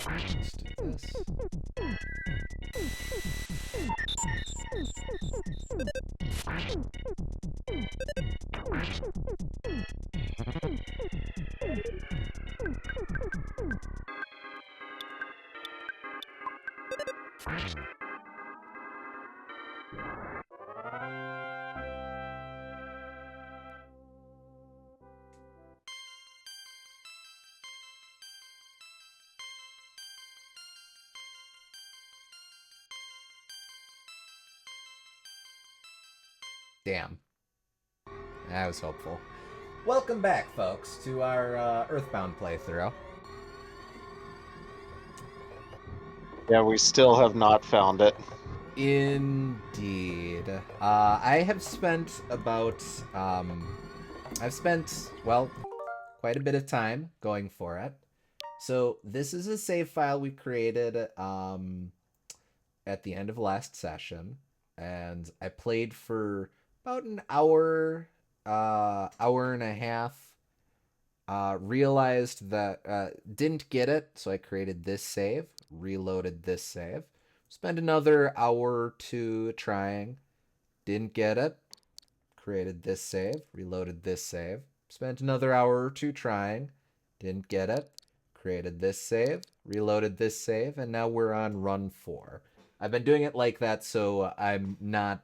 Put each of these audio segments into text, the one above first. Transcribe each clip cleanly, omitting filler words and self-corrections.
Let's do this. Damn. I was hopeful. Welcome back, folks, to our EarthBound playthrough. Yeah, we still have not found it. Indeed. I have spent about, well, quite a bit of time going for it. So this is a save file we created at the end of last session, and I played for about an hour, hour and a half. Realized that didn't get it, so I created this save, reloaded this save. Spent another hour or two trying, didn't get it. Created this save, reloaded this save. Spent another hour or two trying, didn't get it. Created this save, reloaded this save, and now we're on run 4. I've been doing it like that so I'm not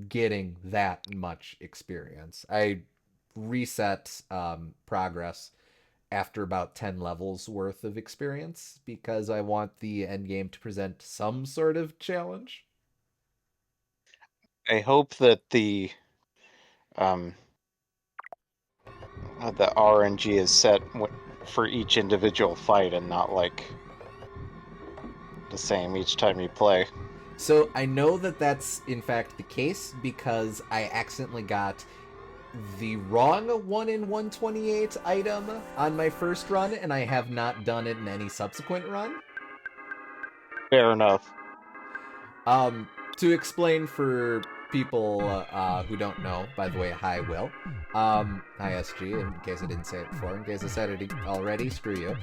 getting that much experience. I reset progress after about 10 levels worth of experience because I want the end game to present some sort of challenge. I hope that the RNG is set for each individual fight and not like the same each time you play. So I know that that's in fact the case because I accidentally got the wrong 1 in 128 item on my first run, and I have not done it in any subsequent run. Fair enough. To explain for people who don't know, by the way, hi Will. Hi SG, in case I didn't say it before, in case I said it already, screw you.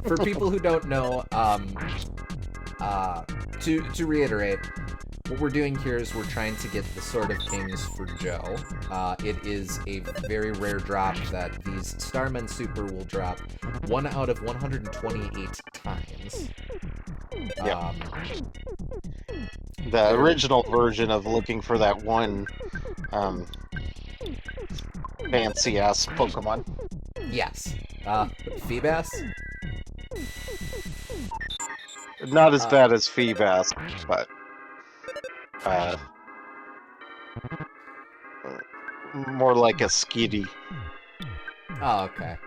For people who don't know, to reiterate, what we're doing here is we're trying to get the Sword of Kings for Joe. It is a very rare drop that these Starmen Super will drop 1 out of 128 times. Yep. The original version of looking for that one fancy-ass Pokemon. Yes. Feebas? Not as bad as Feebas, but more like a Skitty. Oh, okay.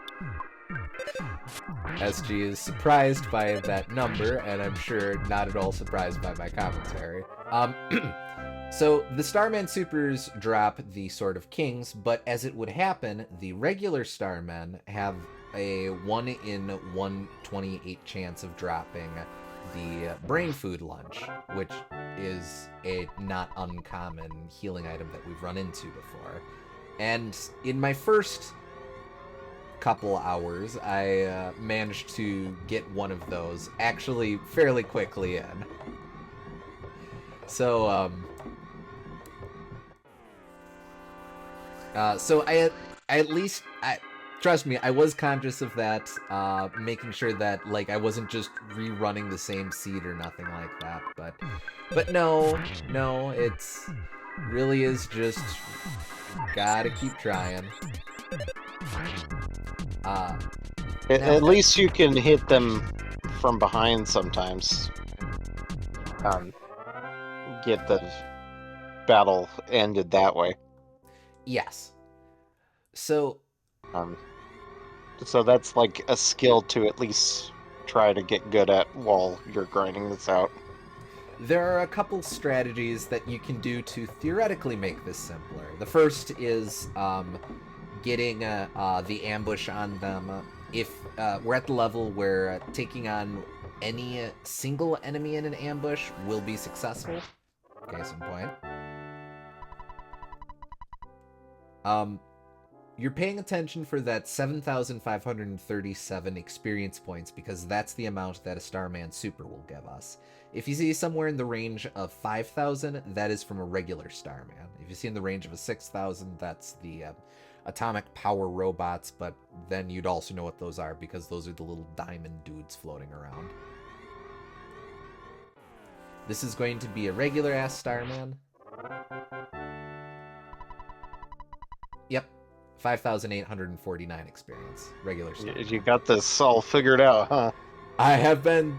SG is surprised by that number, and I'm sure not at all surprised by my commentary. So the Starman Supers drop the Sword of Kings, but as it would happen, the regular Starmen have a 1 in 128 chance of dropping the Brain Food Lunch, which is a not uncommon healing item that we've run into before. And in my first couple hours, I managed to get one of those actually fairly quickly in. So, so I at least, trust me, I was conscious of that, making sure that like I wasn't just rerunning the same seed or nothing like that. But no, it's really is just gotta keep trying. At least you can hit them from behind sometimes. Get the battle ended that way. Yes. So that's like a skill to at least try to get good at while you're grinding this out. there are a couple strategies that you can do to theoretically make this simpler. The first is getting the ambush on them. If we're at the level where taking on any single enemy in an ambush will be successful. Case in point. you're paying attention for that 7,537 experience points because that's the amount that a Starman Super will give us. If you see somewhere in the range of 5,000, that is from a regular Starman. If you see in the range of a 6,000, that's the atomic power robots, but then you'd also know what those are because those are the little diamond dudes floating around. This is going to be a regular ass Starman. Yep, 5,849 experience. Regular Starman. You got this all figured out, huh? I have been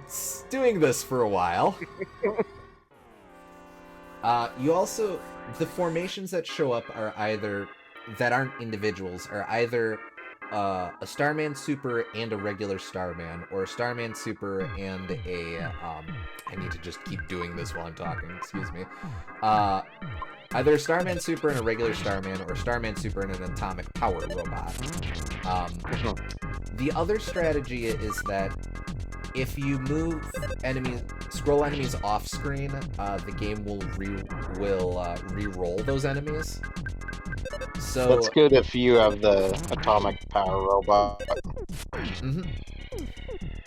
doing this for a while. You also, the formations that show up are either, that aren't individuals, are either a Starman Super and a regular Starman, or a Starman Super and a, I need to just keep doing this while I'm talking, excuse me. Either a Starman Super and a regular Starman, or a Starman Super and an atomic power robot. The other strategy is that if you move enemies, scroll enemies off screen, the game will re-roll those enemies. So that's good if you have the atomic power robot.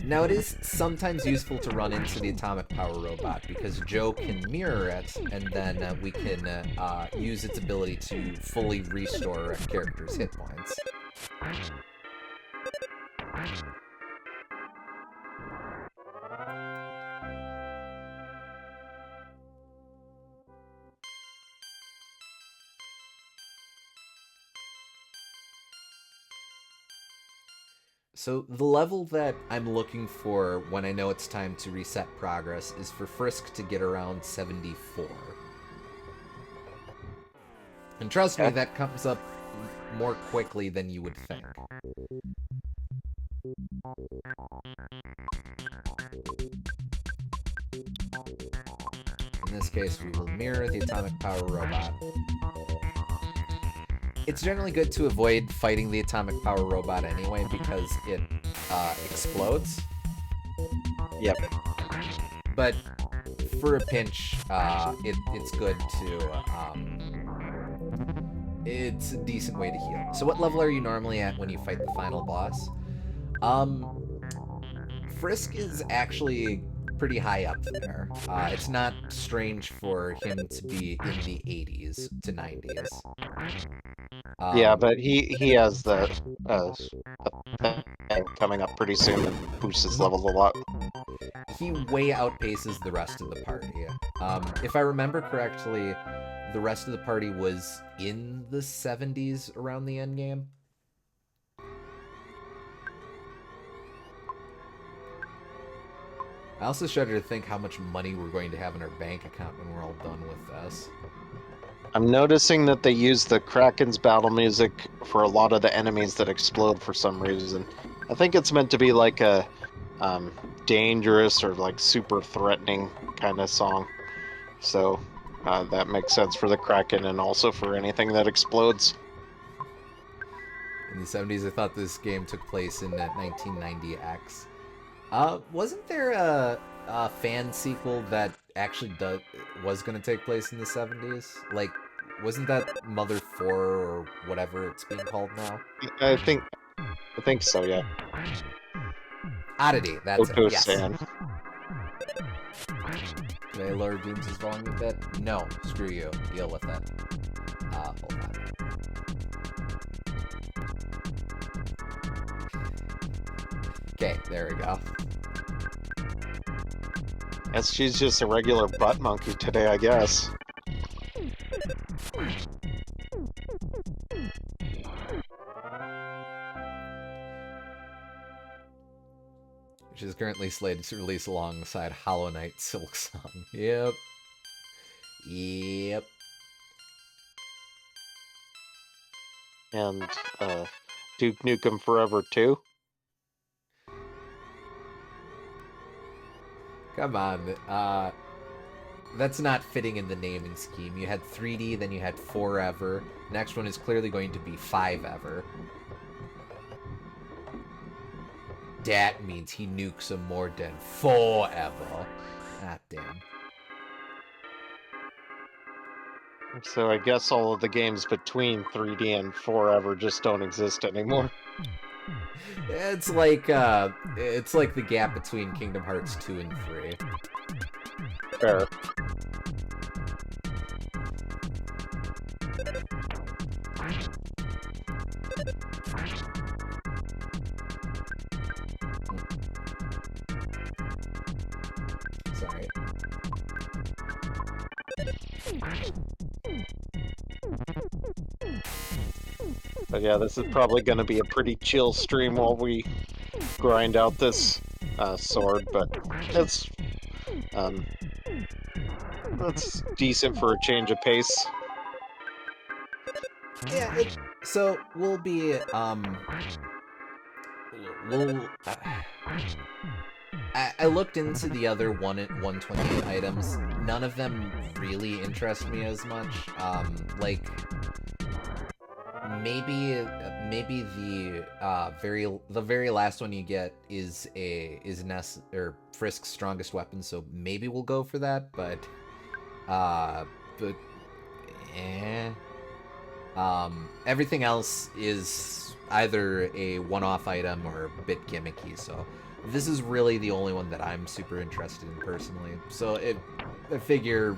Now it is sometimes useful to run into the atomic power robot because Joe can mirror it, and then we can use its ability to fully restore a character's hit points. So the level that I'm looking for when I know it's time to reset progress is for Frisk to get around 74. And trust me, that comes up more quickly than you would think. In this case, we will mirror the atomic power robot. It's generally good to avoid fighting the atomic power robot anyway because it explodes. Yep. But for a pinch, it's good to... it's a decent way to heal. So what level are you normally at when you fight the final boss? Frisk is actually pretty high up there. It's not strange for him to be in the 80s to 90s. Yeah, but he has the thing coming up pretty soon that boosts his levels a lot. He way outpaces the rest of the party. If I remember correctly, the rest of the party was in the 70s around the end game. I also shudder to think how much money we're going to have in our bank account when we're all done with this. I'm noticing that they use the Kraken's battle music for a lot of the enemies that explode for some reason. I think it's meant to be like a dangerous or like super threatening kind of song. So that makes sense for the Kraken and also for anything that explodes. In the 70s, I thought this game took place in 1990X. Wasn't there a fan sequel that actually was going to take place in the 70s? Like, wasn't that Mother 4 or whatever it's being called now? I think so, yeah. Oddity, that's it, yes. San. Can I lower Dooms' volume a bit? No, screw you. Deal with it. Hold on. Okay, there we go. Guess she's just a regular butt monkey today, I guess. Which is currently slated to release alongside Hollow Knight Silk Song. Yep. Yep. And Duke Nukem Forever 2. Come on. That's not fitting in the naming scheme. You had 3D, then you had Forever. Next one is clearly going to be 5-ever. That means he nukes him more than forever. Ah, damn. So I guess all of the games between 3D and Forever just don't exist anymore. It's like the gap between Kingdom Hearts 2 and 3. Fair. Sorry. But yeah, this is probably going to be a pretty chill stream while we grind out this sword, but it's um, that's decent for a change of pace. Yeah, so we'll be we'll I looked into the other 128 items. None of them really interest me as much. Like maybe the very last one you get is Ness or Frisk's strongest weapon, so maybe we'll go for that. But eh. Everything else is either a one-off item or a bit gimmicky, so this is really the only one that I'm super interested in personally. So I figure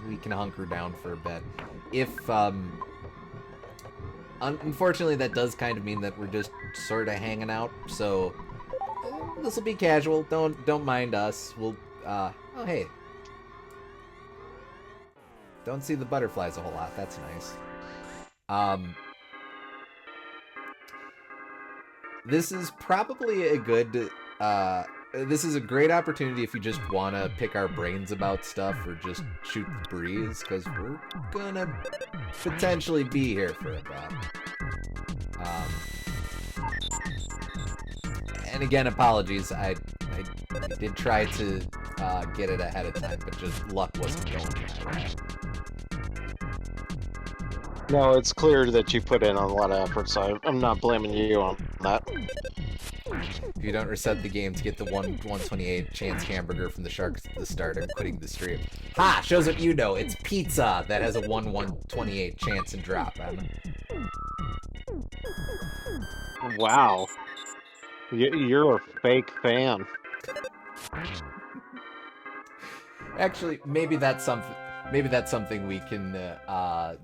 we can hunker down for a bit. If unfortunately that does kind of mean that we're just sort of hanging out, so this will be casual. Don't mind us. We'll oh hey. Don't see the butterflies a whole lot. That's nice. This is probably a good, this is a great opportunity if you just want to pick our brains about stuff or just shoot the breeze, because we're gonna potentially be here for a bit. And again, apologies, I did try to get it ahead of time, but just luck wasn't going my way. No, it's clear that you put in a lot of effort, so I'm not blaming you on that. If you don't reset the game to get the 128 chance hamburger from the sharks at the start, I'm quitting the stream. Ha! Shows what you know. It's pizza that has a 128 chance and drop, man. Wow. You're a fake fan. Actually, maybe that's something we can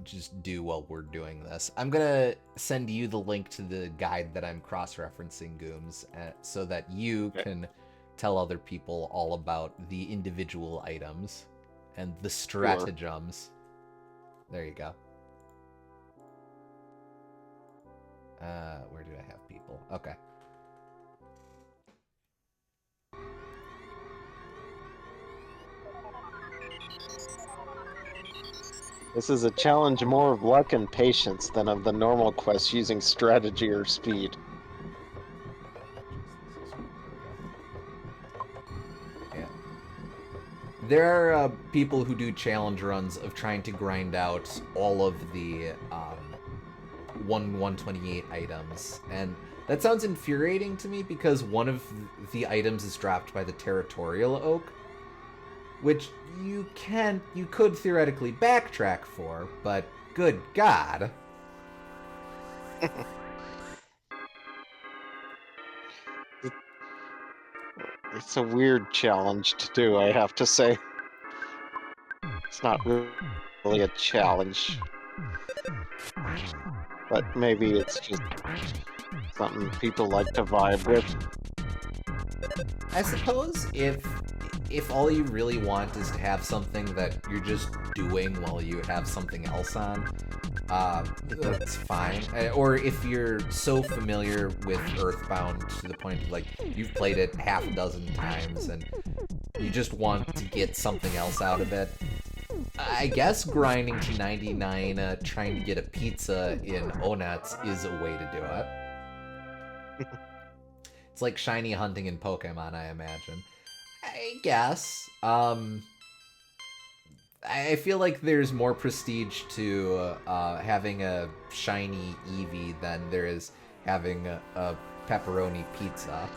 just do while we're doing this. I'm gonna send you the link to the guide that I'm cross-referencing, Gooms, so that you can tell other people all about the individual items and the stratagems. Sure. There you go. Where do I have people? Okay. This is a challenge more of luck and patience than of the normal quest using strategy or speed. Yeah. There are people who do challenge runs of trying to grind out all of the 128 items, and that sounds infuriating to me because one of the items is dropped by the territorial oak, which you could theoretically backtrack for, but good God. It's a weird challenge to do, I have to say. It's not really a challenge. But maybe it's just something people like to vibe with. I suppose if all you really want is to have something that you're just doing while you have something else on, that's fine. Or if you're so familiar with EarthBound to the point of, like, you've played it half a dozen times and you just want to get something else out of it, I guess grinding to 99, trying to get a pizza in Onats is a way to do it. It's like shiny hunting in Pokemon, I imagine. I guess. I feel like there's more prestige to having a shiny Eevee than there is having a pepperoni pizza.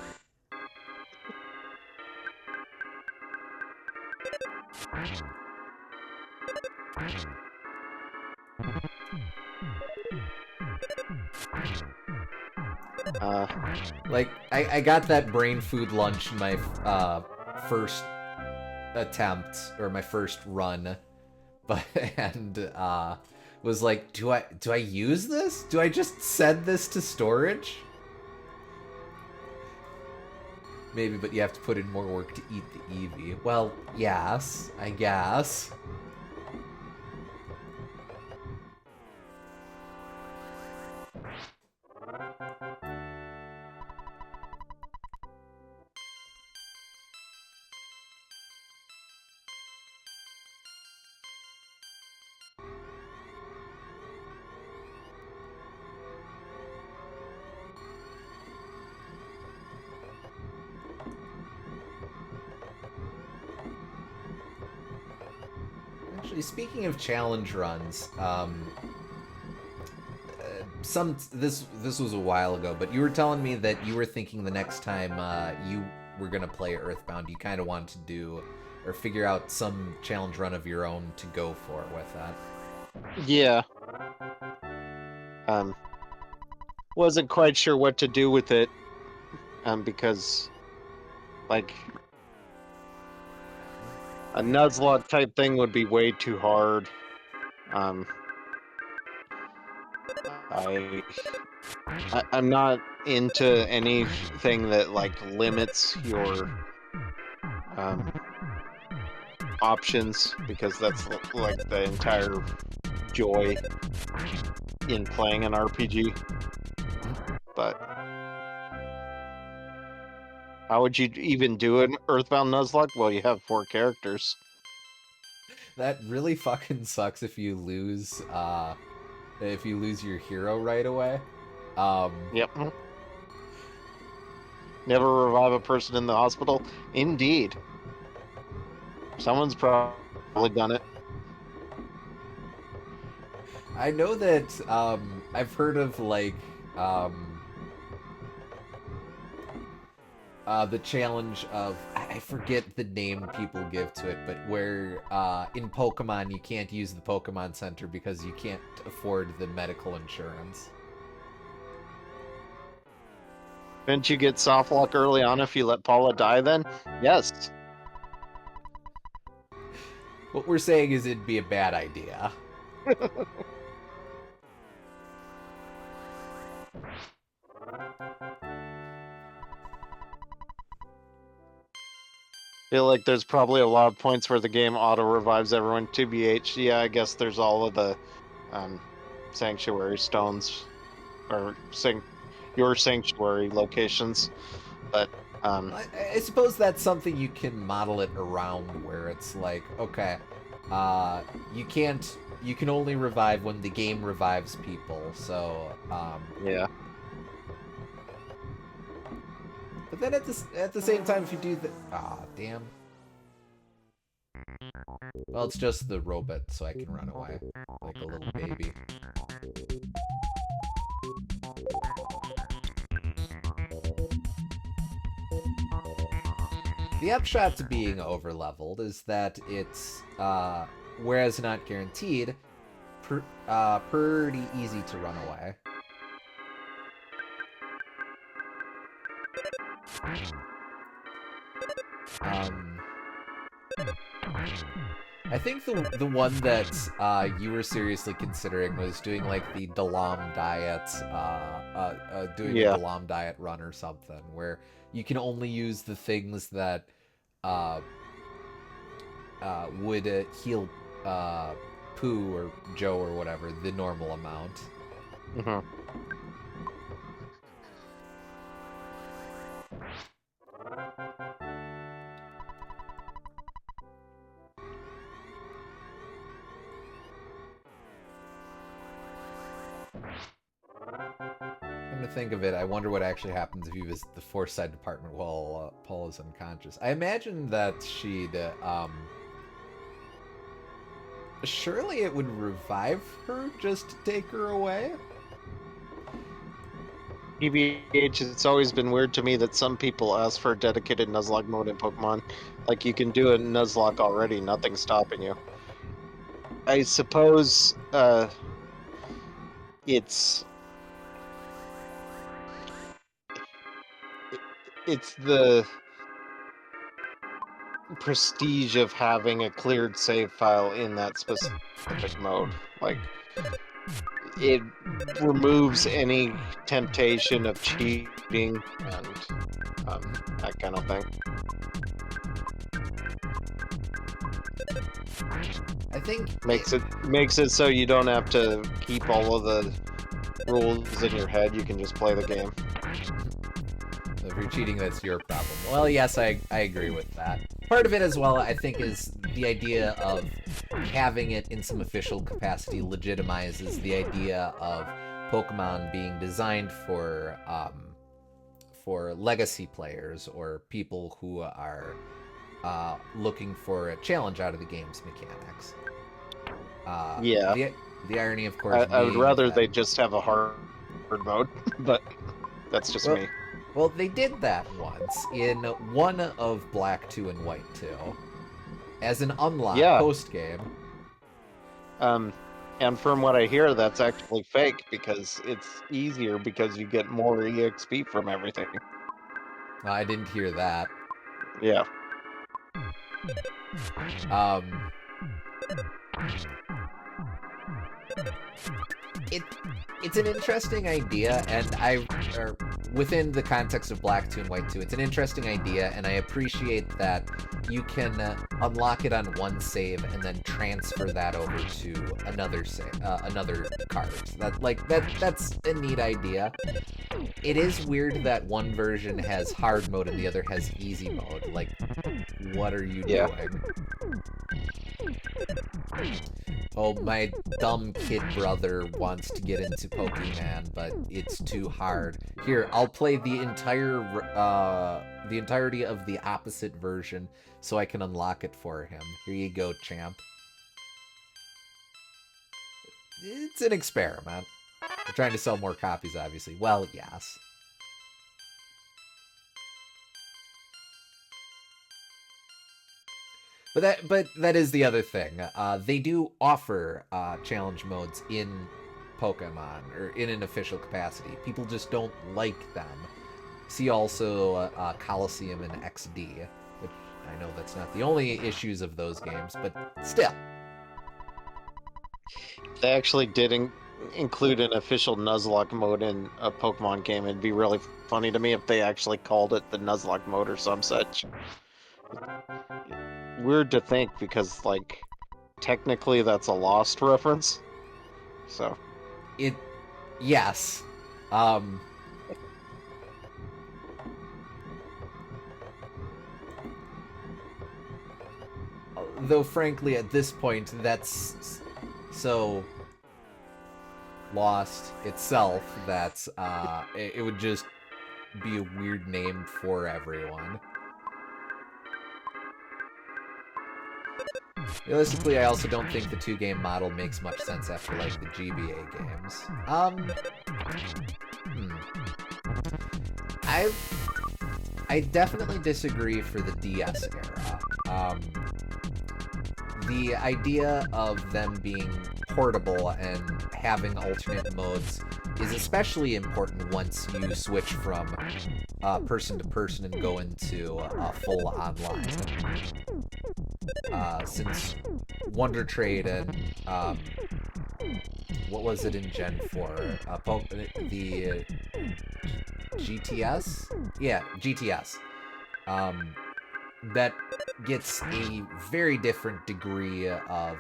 Like, I got that brain food lunch in my first attempt, or my first run, but and was like, do I use this? Do I just send this to storage? Maybe, but you have to put in more work to eat the Eevee. Well, yes, I guess. Actually, speaking of challenge runs, this was a while ago, but you were telling me that you were thinking the next time you were gonna play Earthbound, you kind of wanted to do or figure out some challenge run of your own to go for with that. Yeah. Wasn't quite sure what to do with it, because, like, a Nuzlocke type thing would be way too hard. I'm not into anything that, like, limits your options, because that's like the entire joy in playing an RPG. But how would you even do an Earthbound Nuzlocke? Well, you have 4 characters. That really fucking sucks if you lose your hero right away. Yep. Never revive a person in the hospital? Indeed. Someone's probably done it. I know that I've heard of like the challenge of I forget the name people give to it, but where in Pokemon you can't use the Pokemon Center because you can't afford the medical insurance. Didn't you get soft lock early on if you let Paula die then? Yes. What we're saying is it'd be a bad idea. Feel like there's probably a lot of points where the game auto revives everyone. TBH, yeah, I guess there's all of the sanctuary stones, or your sanctuary locations, but I suppose that's something you can model it around, where it's like, okay, you can only revive when the game revives people, so yeah. But then at the same time, if you do the damn. Well, it's just the robot, so I can run away like a little baby. The upshot to being overleveled is that it's, whereas not guaranteed, pretty easy to run away. I think the one that you were seriously considering was doing like the Dalam diet, doing a Dalam diet run or something, where you can only use the things that would heal Pooh or Joe or whatever the normal amount. Mm-hmm. Come to think of it, I wonder what actually happens if you visit the Foresight department while Paul is unconscious. I imagine that she'd, surely it would revive her just to take her away? EVH, it's always been weird to me that some people ask for a dedicated Nuzlocke mode in Pokemon. Like, you can do a Nuzlocke already, nothing's stopping you. I suppose, it's it's the prestige of having a cleared save file in that specific mode. Like, it removes any temptation of cheating and that kind of thing. I think Makes it so you don't have to keep all of the rules in your head. You can just play the game. if you're cheating, that's your problem. Well, yes, I agree with that. Part of it as well, I think, is the idea of having it in some official capacity legitimizes the idea of Pokemon being designed for legacy players or people who are looking for a challenge out of the game's mechanics. Yeah. The irony, of course, I would rather that, they just have a hard mode, but that's just me. Well, they did that once in one of Black 2 and White 2 as an unlock post-game. And from what I hear, that's actually fake because it's easier because you get more EXP from everything. I didn't hear that. Yeah. It's an interesting idea, and within the context of Black 2 and White 2, it's an interesting idea, and I appreciate that you can unlock it on one save and then transfer that over to another another card. That's a neat idea. It is weird that one version has hard mode and the other has easy mode. Like, what are you doing? Oh, my dumb kid brother wants to get into Pokemon, but it's too hard. Here, I'll play the entirety of the opposite version so I can unlock it for him. Here you go, champ. It's an experiment. We're trying to sell more copies, obviously. Well, yes. But that is the other thing. They do offer challenge modes in Pokemon, or in an official capacity. People just don't like them. See also Coliseum and XD, which I know that's not the only issues of those games, but still. They actually did include an official Nuzlocke mode in a Pokemon game. It'd be really funny to me if they actually called it the Nuzlocke mode or some such. Weird to think because, like, technically that's a Lost reference. So. Yes. Though, frankly, at this point, that's so Lost itself that it would just be a weird name for everyone. Realistically, I also don't think the two-game model makes much sense after, like, the GBA games. I definitely disagree for the DS era. The idea of them being portable and having alternate modes is especially important once you switch from person to person and go into full online. Since Wonder Trade and what was it in Gen 4? The GTS? Yeah, GTS. That gets a very different degree of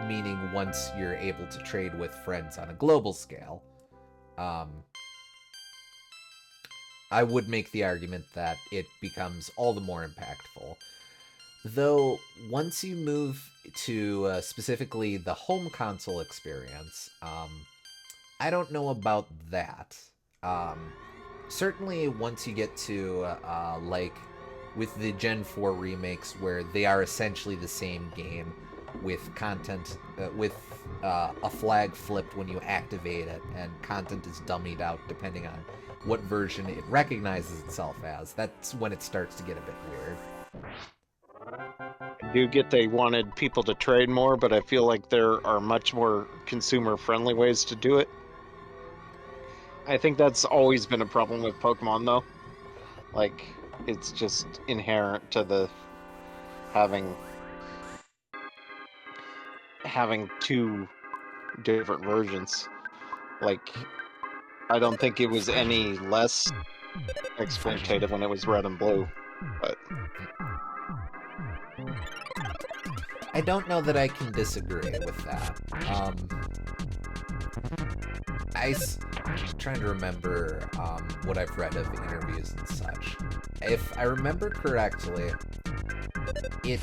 meaning once you're able to trade with friends on a global scale. I would make the argument that it becomes all the more impactful. Though, once you move to specifically the home console experience, I don't know about that. Certainly, once you get to, like, with the Gen 4 remakes, where they are essentially the same game, with content, with a flag flipped when you activate it, and content is dummied out depending on what version it recognizes itself as, that's when it starts to get a bit weird. do get they wanted people to trade more, but I feel like there are much more consumer-friendly ways to do it. I think that's always been a problem with Pokemon, though. Like, it's just inherent to the having two different versions. Like, I don't think it was any less exploitative when it was Red and Blue, but I don't know that I can disagree with that. I'm trying to remember what I've read of interviews and such. If I remember correctly, it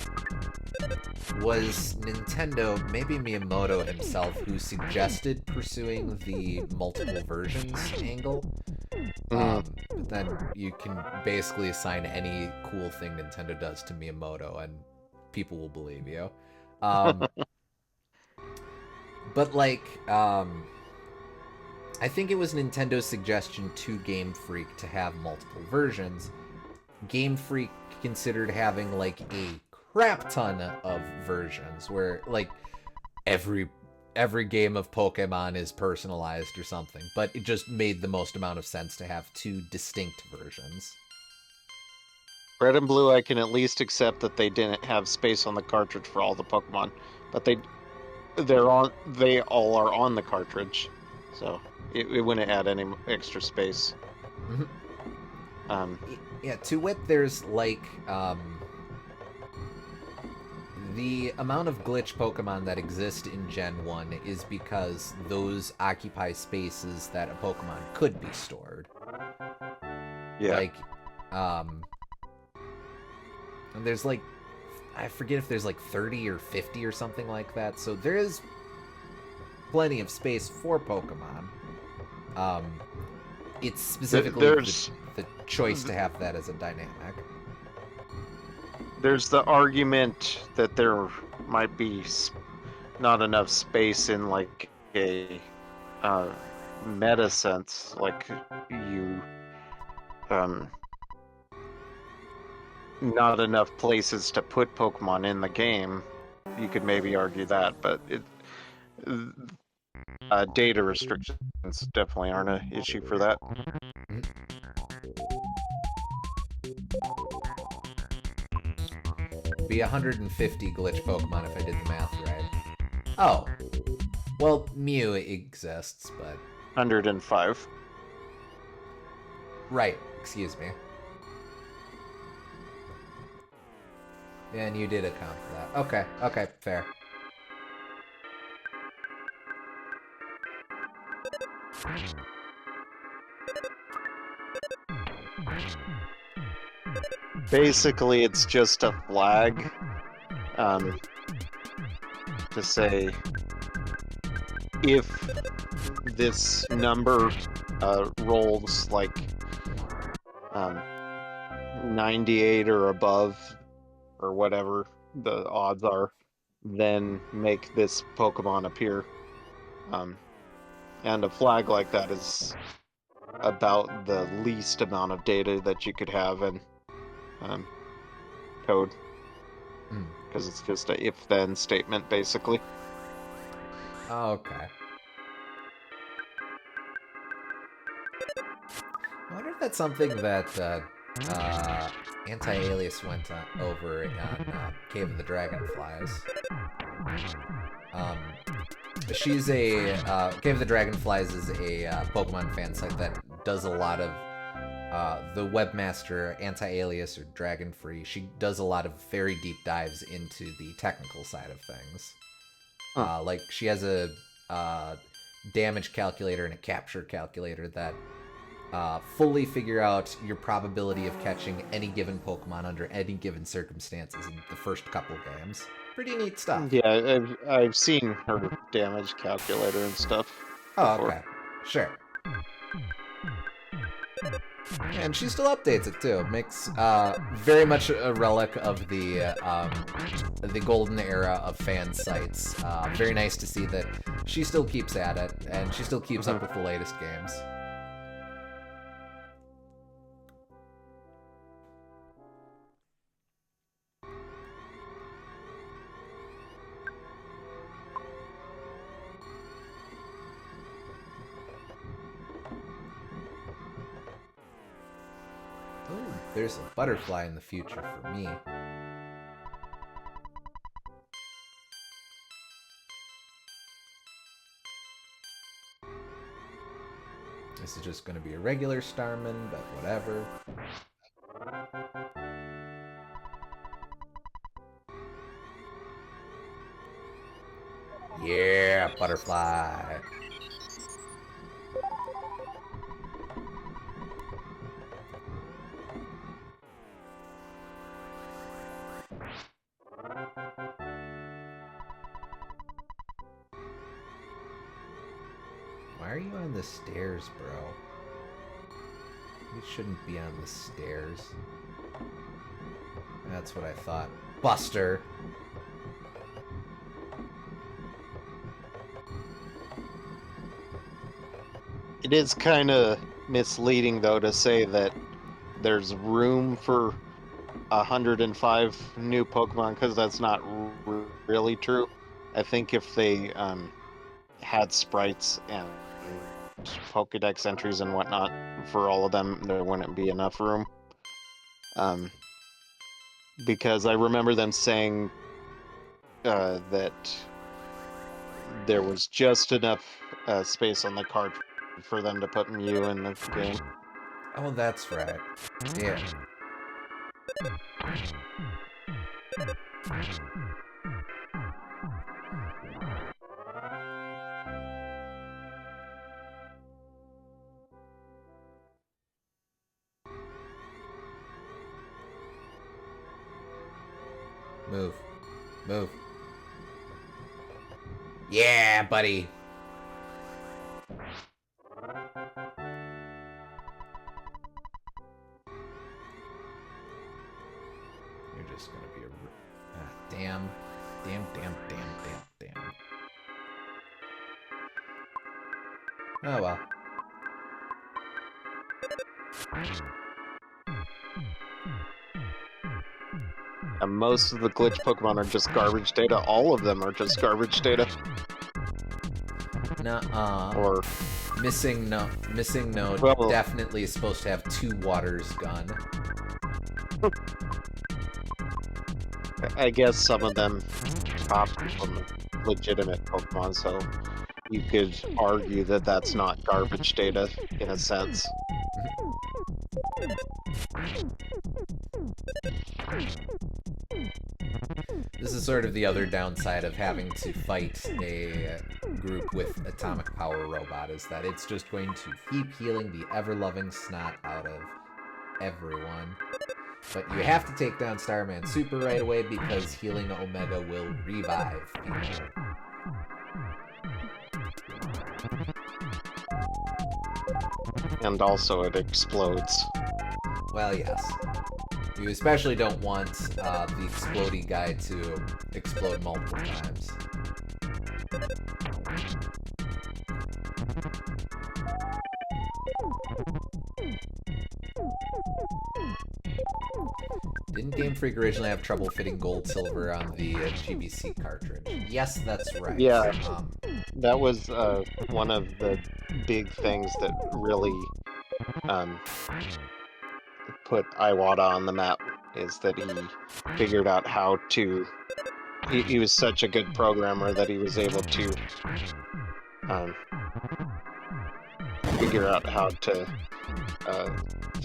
was Nintendo, maybe Miyamoto himself, who suggested pursuing the multiple versions angle. But then you can basically assign any cool thing Nintendo does to Miyamoto, and people will believe you. But like, I think it was Nintendo's suggestion to Game Freak to have multiple versions. Game Freak considered having like a crap ton of versions where like every game of Pokemon is personalized or something, but it just made the most amount of sense to have two distinct versions. Red and Blue, I can at least accept that they didn't have space on the cartridge for all the Pokemon, but they all are on the cartridge, so it wouldn't add any extra space. Yeah, to wit, there's like the amount of glitch Pokemon that exist in Gen 1 is because those occupy spaces that a Pokemon could be stored. Yeah. Like, and there's like, I forget if there's like 30 or 50 or something like that, so there is plenty of space for Pokemon. It's specifically the choice to have that as a dynamic. There's the argument that there might be not enough space in like a meta sense, like you not enough places to put Pokemon in the game. You could maybe argue that, but data restrictions definitely aren't an issue for that. Be 150 glitch Pokemon if I did the math right. Oh. Well, Mew exists, but... 105. Right, excuse me. Yeah, and you did account for that. Okay, fair. Basically, it's just a flag to say if this number rolls like 98 or above, or whatever the odds are, then make this Pokemon appear. And a flag like that is about the least amount of data that you could have in code. Because it's just a if-then statement, basically. Okay. I wonder if that's something that Anti-Alias went over on Cave of the Dragonflies. She's a... Cave of the Dragonflies is a Pokemon fan site that does a lot of... the webmaster, Anti-Alias or Dragon Free, she does a lot of very deep dives into the technical side of things. Like, she has a damage calculator and a capture calculator that fully figure out your probability of catching any given Pokemon under any given circumstances in the first couple games. Pretty neat stuff. Yeah, I've seen her damage calculator and stuff before. Okay. Sure. And she still updates it too. Makes very much a relic of the golden era of fan sites. Very nice to see that she still keeps at it, and she still keeps up with the latest games. Oh, there's a butterfly in the future for me. This is just going to be a regular Starman, but whatever. Yeah, butterfly. Why are you on the stairs, bro? You shouldn't be on the stairs. That's what I thought. Buster! It is kind of misleading, though, to say that there's room for 105 new Pokemon, because that's not really true. I think if they had sprites and Pokedex entries and whatnot for all of them, there wouldn't be enough room. Because I remember them saying that there was just enough space on the card for them to put Mew in the game. Oh, that's right. Yeah. Move. Move. Yeah, buddy. You're just gonna be a... damn. Damn, damn, damn, damn, damn. Oh well. And most of the glitch Pokemon are just garbage data. All of them are just garbage data. Nuh-uh. Or Missing Node well, definitely is supposed to have 2 Waters gun. I guess some of them pop from legitimate Pokemon, so you could argue that that's not garbage data in a sense. This is sort of the other downside of having to fight a group with atomic power robot, is that it's just going to keep healing the ever-loving snot out of everyone. But you have to take down Starman Super right away because healing Omega will revive people. And also it explodes. Well, yes. You especially don't want the explodey guy to explode multiple times. Didn't Game Freak originally have trouble fitting gold silver on the GBC cartridge? Yes, that's right. Yeah, that was one of the big things that really put Iwata on the map, is that he figured out how to... He was such a good programmer that he was able to figure out how to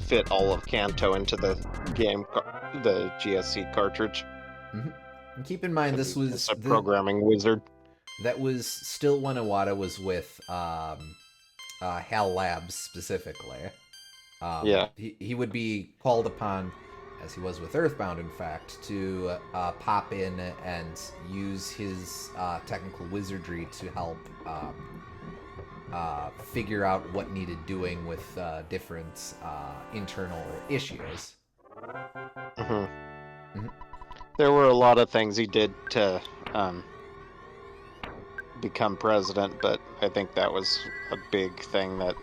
fit all of Kanto into the the GSC cartridge. Mm-hmm. And keep in mind, this was He's a programming wizard. That was still when Iwata was with HAL Labs specifically. Yeah. He would be called upon, as he was with EarthBound, in fact, to pop in and use his technical wizardry to help figure out what needed doing with different internal issues. There were a lot of things he did to become president, but I think that was a big thing that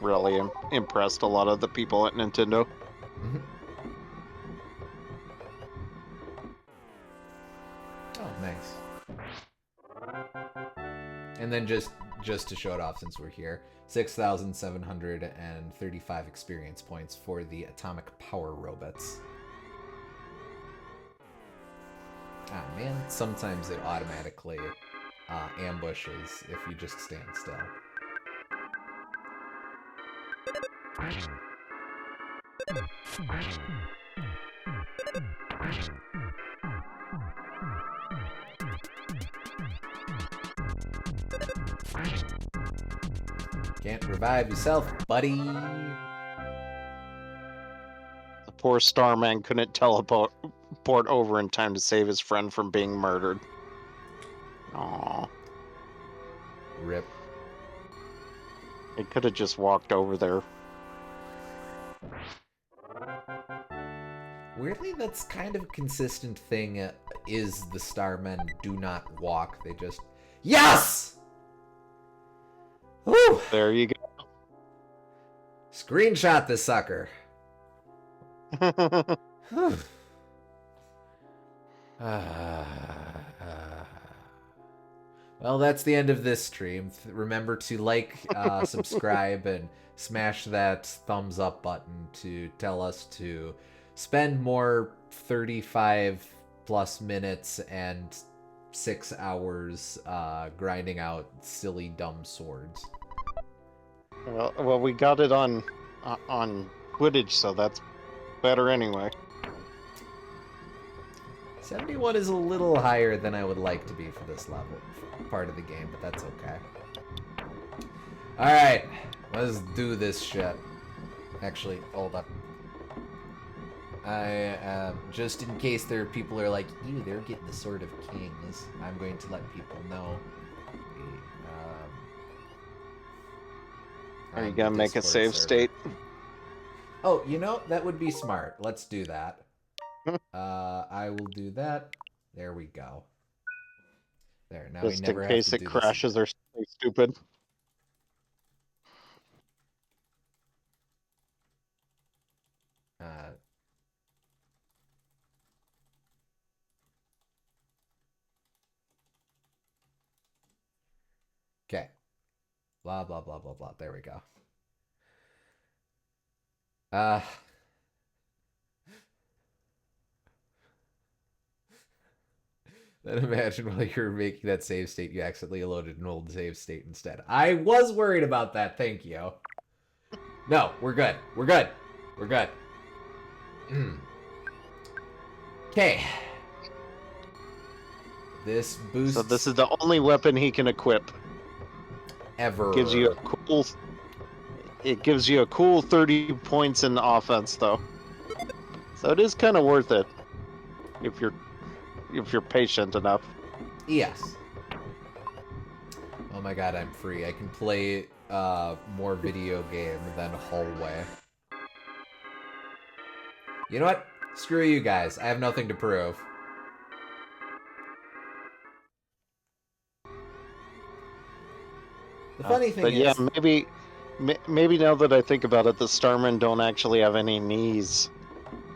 really impressed a lot of the people at Nintendo. Oh, nice. And then just just to show it off since we're here, 6,735 experience points for the atomic power robots. Ah, man, sometimes it automatically ambushes if you just stand still. Can't revive yourself, buddy. The poor Starman couldn't teleport over in time to save his friend from being murdered. Aww. Rip. He could have just walked over there. Weirdly, that's kind of a consistent thing, is the Starmen do not walk. They just... Yes! Woo! There you go. Screenshot this sucker. Well, that's the end of this stream. Remember to like, subscribe, and smash that thumbs up button to tell us to spend more 35 plus minutes and 6 hours grinding out silly dumb swords. Well, we got it on footage, so that's better anyway. 71 is a little higher than I would like to be for this level part of the game, but that's okay. Alright, let's do this shit. Actually, hold up. Just in case there are people who are like, ew, they're getting the Sword of Kings, I'm going to let people know. Are you gonna make a save state? Oh, you know, that would be smart. Let's do that. I will do that. There we go. There, now Just we never in have case to it do crashes or something stupid. this. Okay. Blah, blah, blah, blah, blah. There we go. Then imagine while you were making that save state, you accidentally loaded an old save state instead. I was worried about that, thank you. No, we're good. We're good. We're good. Okay. This boosts... So this is the only weapon he can equip. Ever. Gives you a cool... It gives you a cool 30 points in offense, though. So it is kind of worth it. If you're patient enough. Yes. Oh my god, I'm free. I can play more video game than hallway. You know what? Screw you guys. I have nothing to prove. The funny thing is... yeah, maybe now that I think about it, the Starmen don't actually have any knees.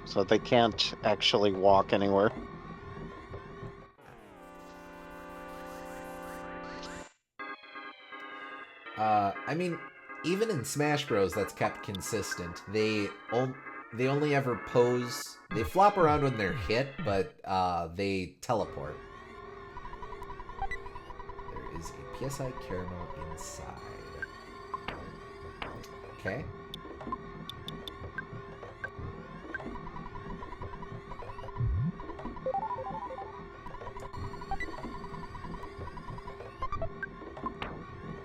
So they can't actually walk anywhere. I mean, even in Smash Bros, that's kept consistent. They only ever pose... They flop around when they're hit, but they teleport. There is a PSI caramel inside. Okay.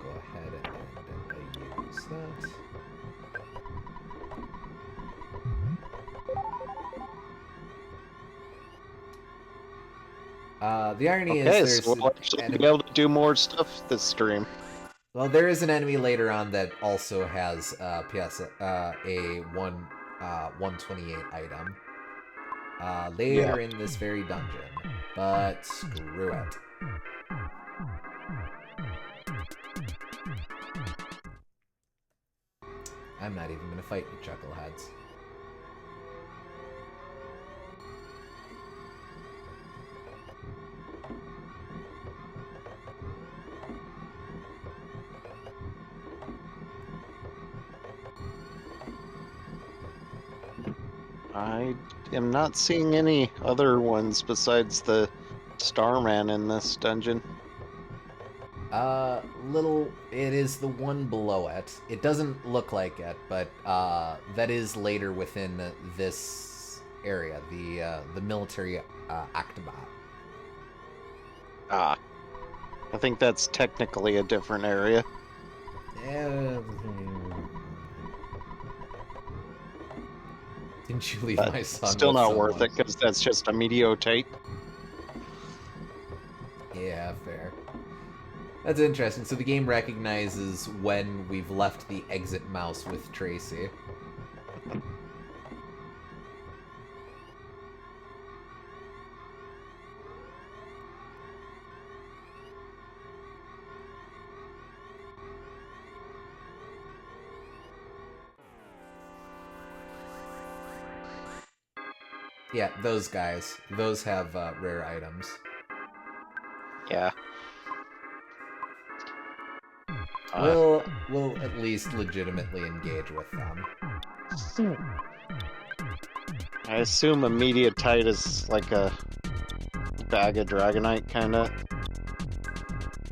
Go ahead and use that. The irony is there's so we'll actually be able to do more stuff this stream. Well, there is an enemy later on that also has a 128 item later in this very dungeon, but screw it. I'm not even gonna fight you, chuckleheads. I am not seeing any other ones besides the Starman in this dungeon. It is the one below it. It doesn't look like it, but that is later within this area, the military Octobot. Ah, I think that's technically a different area. Didn't you leave But my son still with not someone? worth it because that's just a mediotape. Yeah, fair. That's interesting. So the game recognizes when we've left the exit mouse with Tracy. Yeah, those guys. Those have rare items. Yeah. We'll at least legitimately engage with them. I assume a mediatite is like a bag of dragonite, kinda.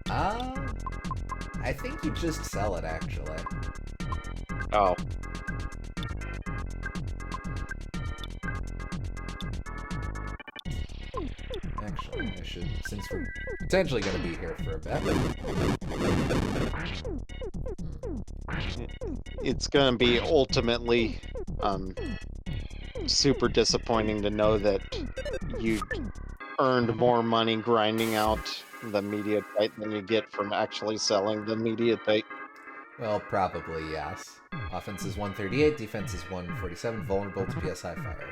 I think you just sell it, actually. Oh. Actually, I should, since we're potentially going to be here for a bit. It's gonna be ultimately super disappointing to know that you earned more money grinding out the mediatite than you get from actually selling the mediatite. Well, probably yes. Offense is 138, defense is 147, vulnerable to PSI fire.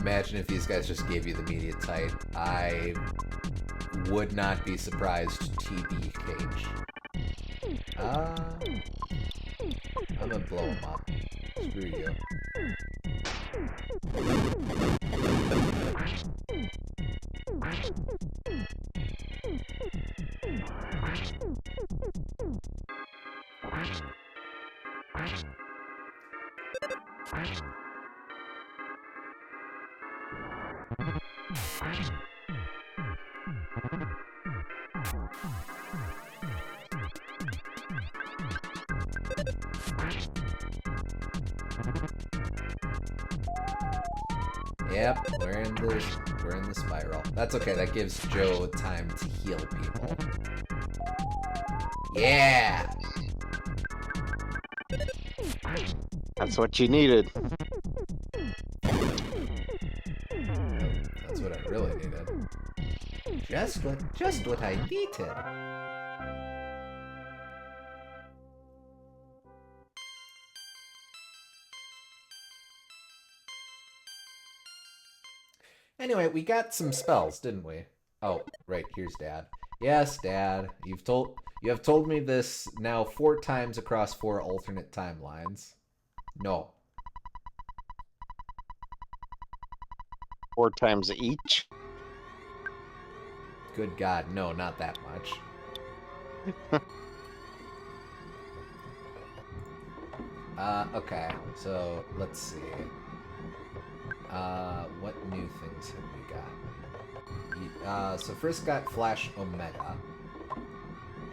Imagine if these guys just gave you the mediatite. I would not be surprised TB cage. I'm gonna blow him up. Screw you. Yep, we're in the spiral. That's okay, that gives Joe time to heal people. Yeah! That's what you needed. That's what I really needed. Just what I needed. Anyway, we got some spells, didn't we? Oh, right, here's Dad. Yes, Dad. You have told me this now 4 times across 4 alternate timelines. No. 4 times each. Good God, no, not that much. Okay, so let's see. What new things have we got? So first got Flash Omega.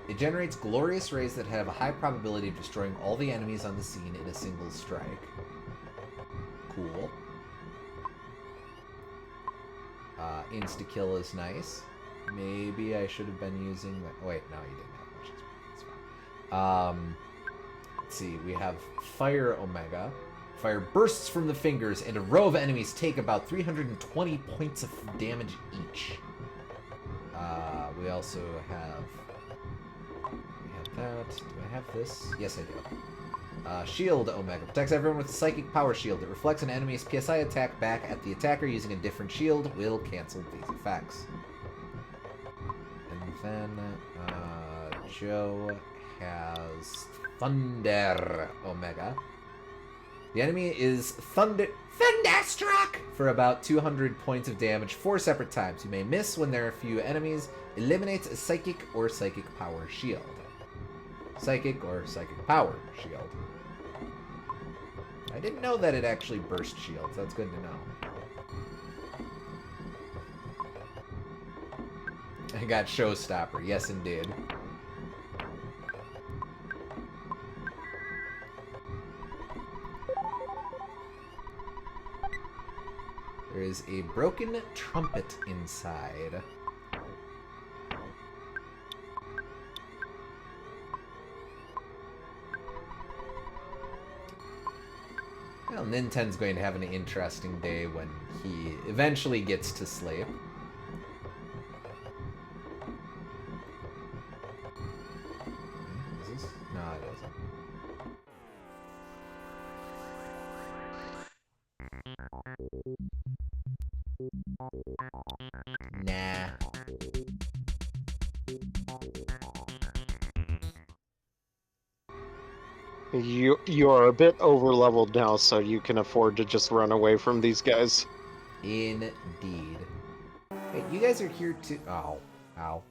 It generates glorious rays that have a high probability of destroying all the enemies on the scene in a single strike. Cool. Insta-kill is nice. Maybe I should have been using... Oh, wait, no, you didn't have much experience. It's fine. Let's see, we have Fire Omega. Fire bursts from the fingers, and a row of enemies take about 320 points of damage each. We also have... that. Do I have this? Yes, I do. Shield Omega. Protects everyone with a psychic power shield. It reflects an enemy's PSI attack back at the attacker using a different shield. Will cancel these effects. And then Joe has Thunder Omega. The enemy is Thunderstruck for about 200 points of damage 4 separate times. You may miss when there are a few enemies. Eliminates a psychic or psychic power shield. Psychic or psychic power shield. I didn't know that it actually burst shields. That's good to know. I got Showstopper. Yes, indeed. There is a broken trumpet inside. Well, Ninten's going to have an interesting day when he eventually gets to sleep. Is this? No, it isn't. Nah. You are a bit over leveled now, so you can afford to just run away from these guys. Indeed. Wait, you guys are here to... Oh. Ow.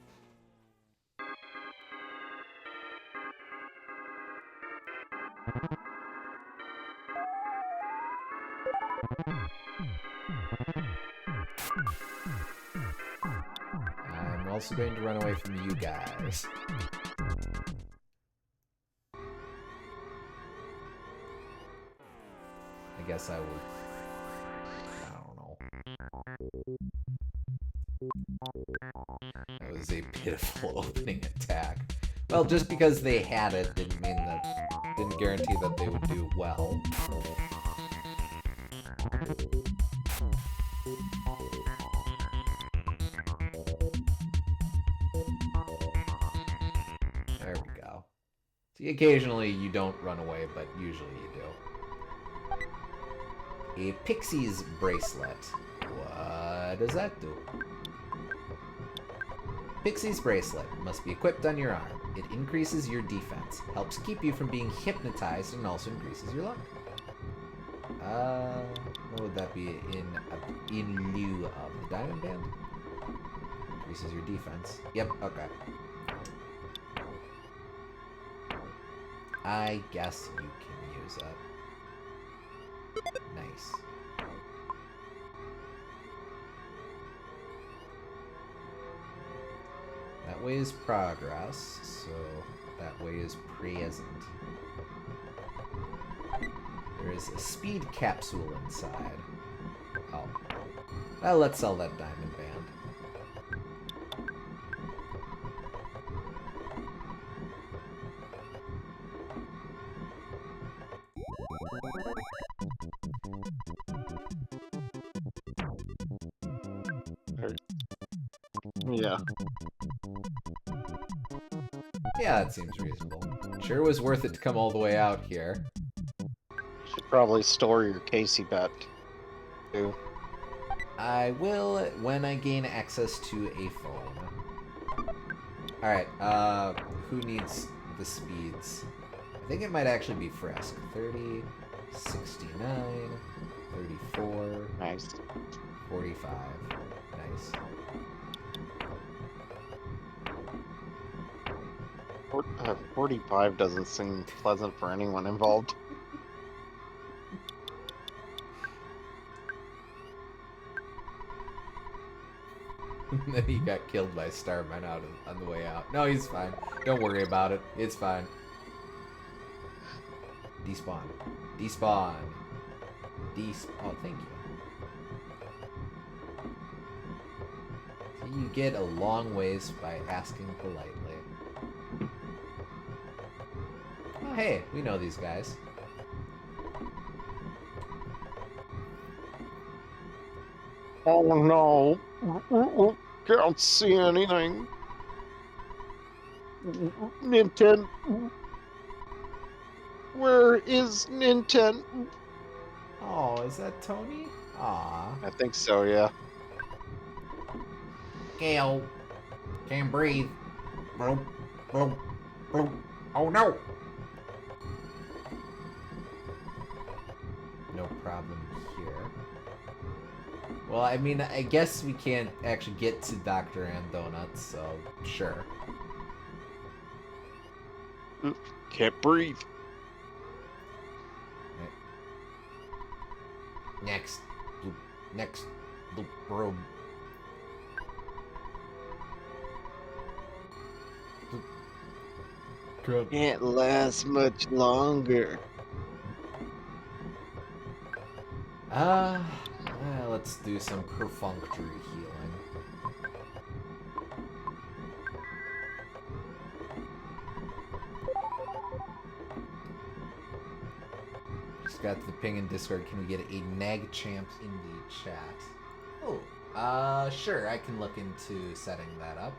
I'm also going to run away from you guys. I guess I will... I don't know. That was a pitiful opening attack. Well, just because they had it didn't mean that... didn't guarantee that they would do well. There we go. See, occasionally you don't run away, but usually you do. A Pixie's Bracelet. What does that do? Pixie's Bracelet must be equipped on your arm. It increases your defense, helps keep you from being hypnotized, and also increases your luck. What would that be in lieu of the Diamond Band? Increases your defense. Yep, okay. I guess you can use it. Nice. That way is progress, so that way is present. There is a speed capsule inside. Oh. Well, let's sell that diamond band. Yeah. Yeah, that seems reasonable. Sure was worth it to come all the way out here. Should probably store your Casey bet, too. I will when I gain access to a phone. Alright, who needs the speeds? I think it might actually be Frisk. 30, 69, 34, Nice. 45. Nice. 45 doesn't seem pleasant for anyone involved. Then he got killed by Starman on the way out. No, he's fine. Don't worry about it. It's fine. Despawn. Despawn. Oh, thank you. See, you get a long ways by asking politely. Oh, hey, we know these guys. Oh no! Can't see anything. Nintendo. Where is Nintendo? Oh, is that Tony? Aw. I think so, yeah. Gale. Can't breathe. Boom. Boom. Boom. Oh no! problem here. Well, I mean, I guess we can't actually get to Dr. Ann Donuts, so sure. Can't breathe. Right. Next. Loop. Next. Loop. Room. Can't last much longer. Let's do some perfunctory healing. Just got the ping in Discord. Can we get a nag champ in the chat? Oh, sure. I can look into setting that up.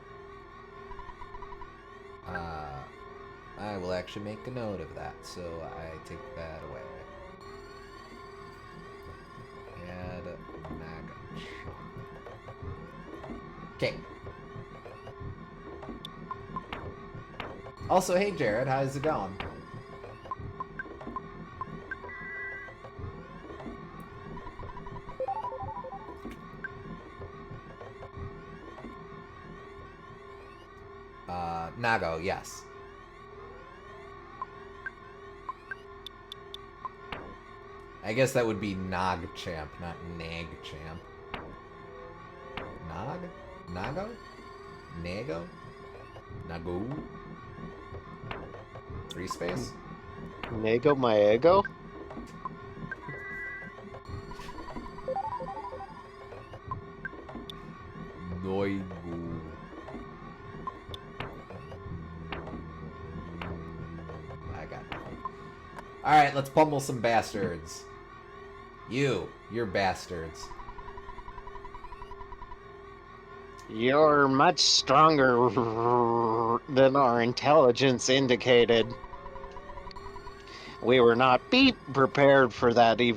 I will actually make a note of that, so I take that away. Add nag champ. Okay. Also, hey Jared, how's it going? Nago, yes. I guess that would be Nagchamp, not Nagchamp. Nog? Nago? Nago? Nagu? Free space? Nego my ego? Noigu. I got nothing. Alright, let's pummel some bastards. You're bastards. You're much stronger than our intelligence indicated. We were not prepared for that the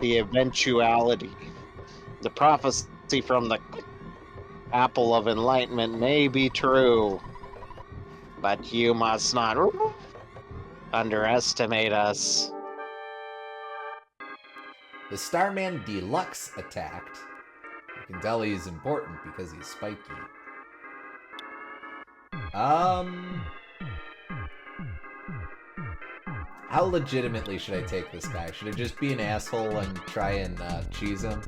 eventuality. The prophecy from the Apple of Enlightenment may be true, but you must not underestimate us. The Starman Deluxe attacked. You can tell he's important because he's spiky. How legitimately should I take this guy? Should I just be an asshole and try and cheese him?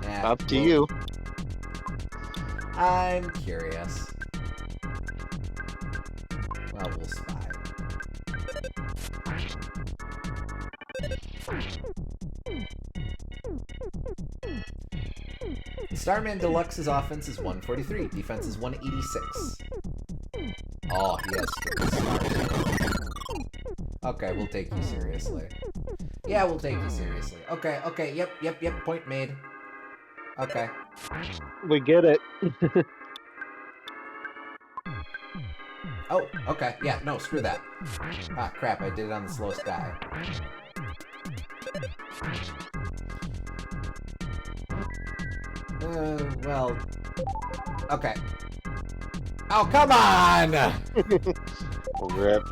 Up to you. I'm curious. Well, we'll spy. Starman Deluxe's offense is 143, defense is 186. Oh, he has stars. Okay, we'll take you seriously. Yeah, we'll take you seriously. Okay, yep, point made. Okay. We get it. Oh, okay, yeah, no, screw that. Ah, crap, I did it on the slowest guy. Well... Okay. Oh, come on! Rip.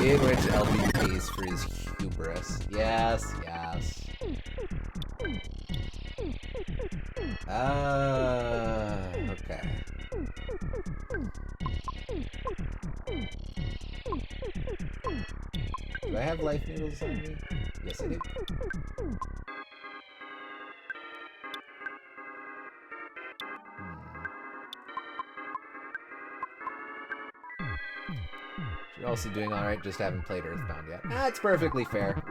In which LB pays for his hubris. Yes. Okay. Do I have life noodles on me? Yes, I do. You're also doing alright, just haven't played EarthBound yet. That's perfectly fair.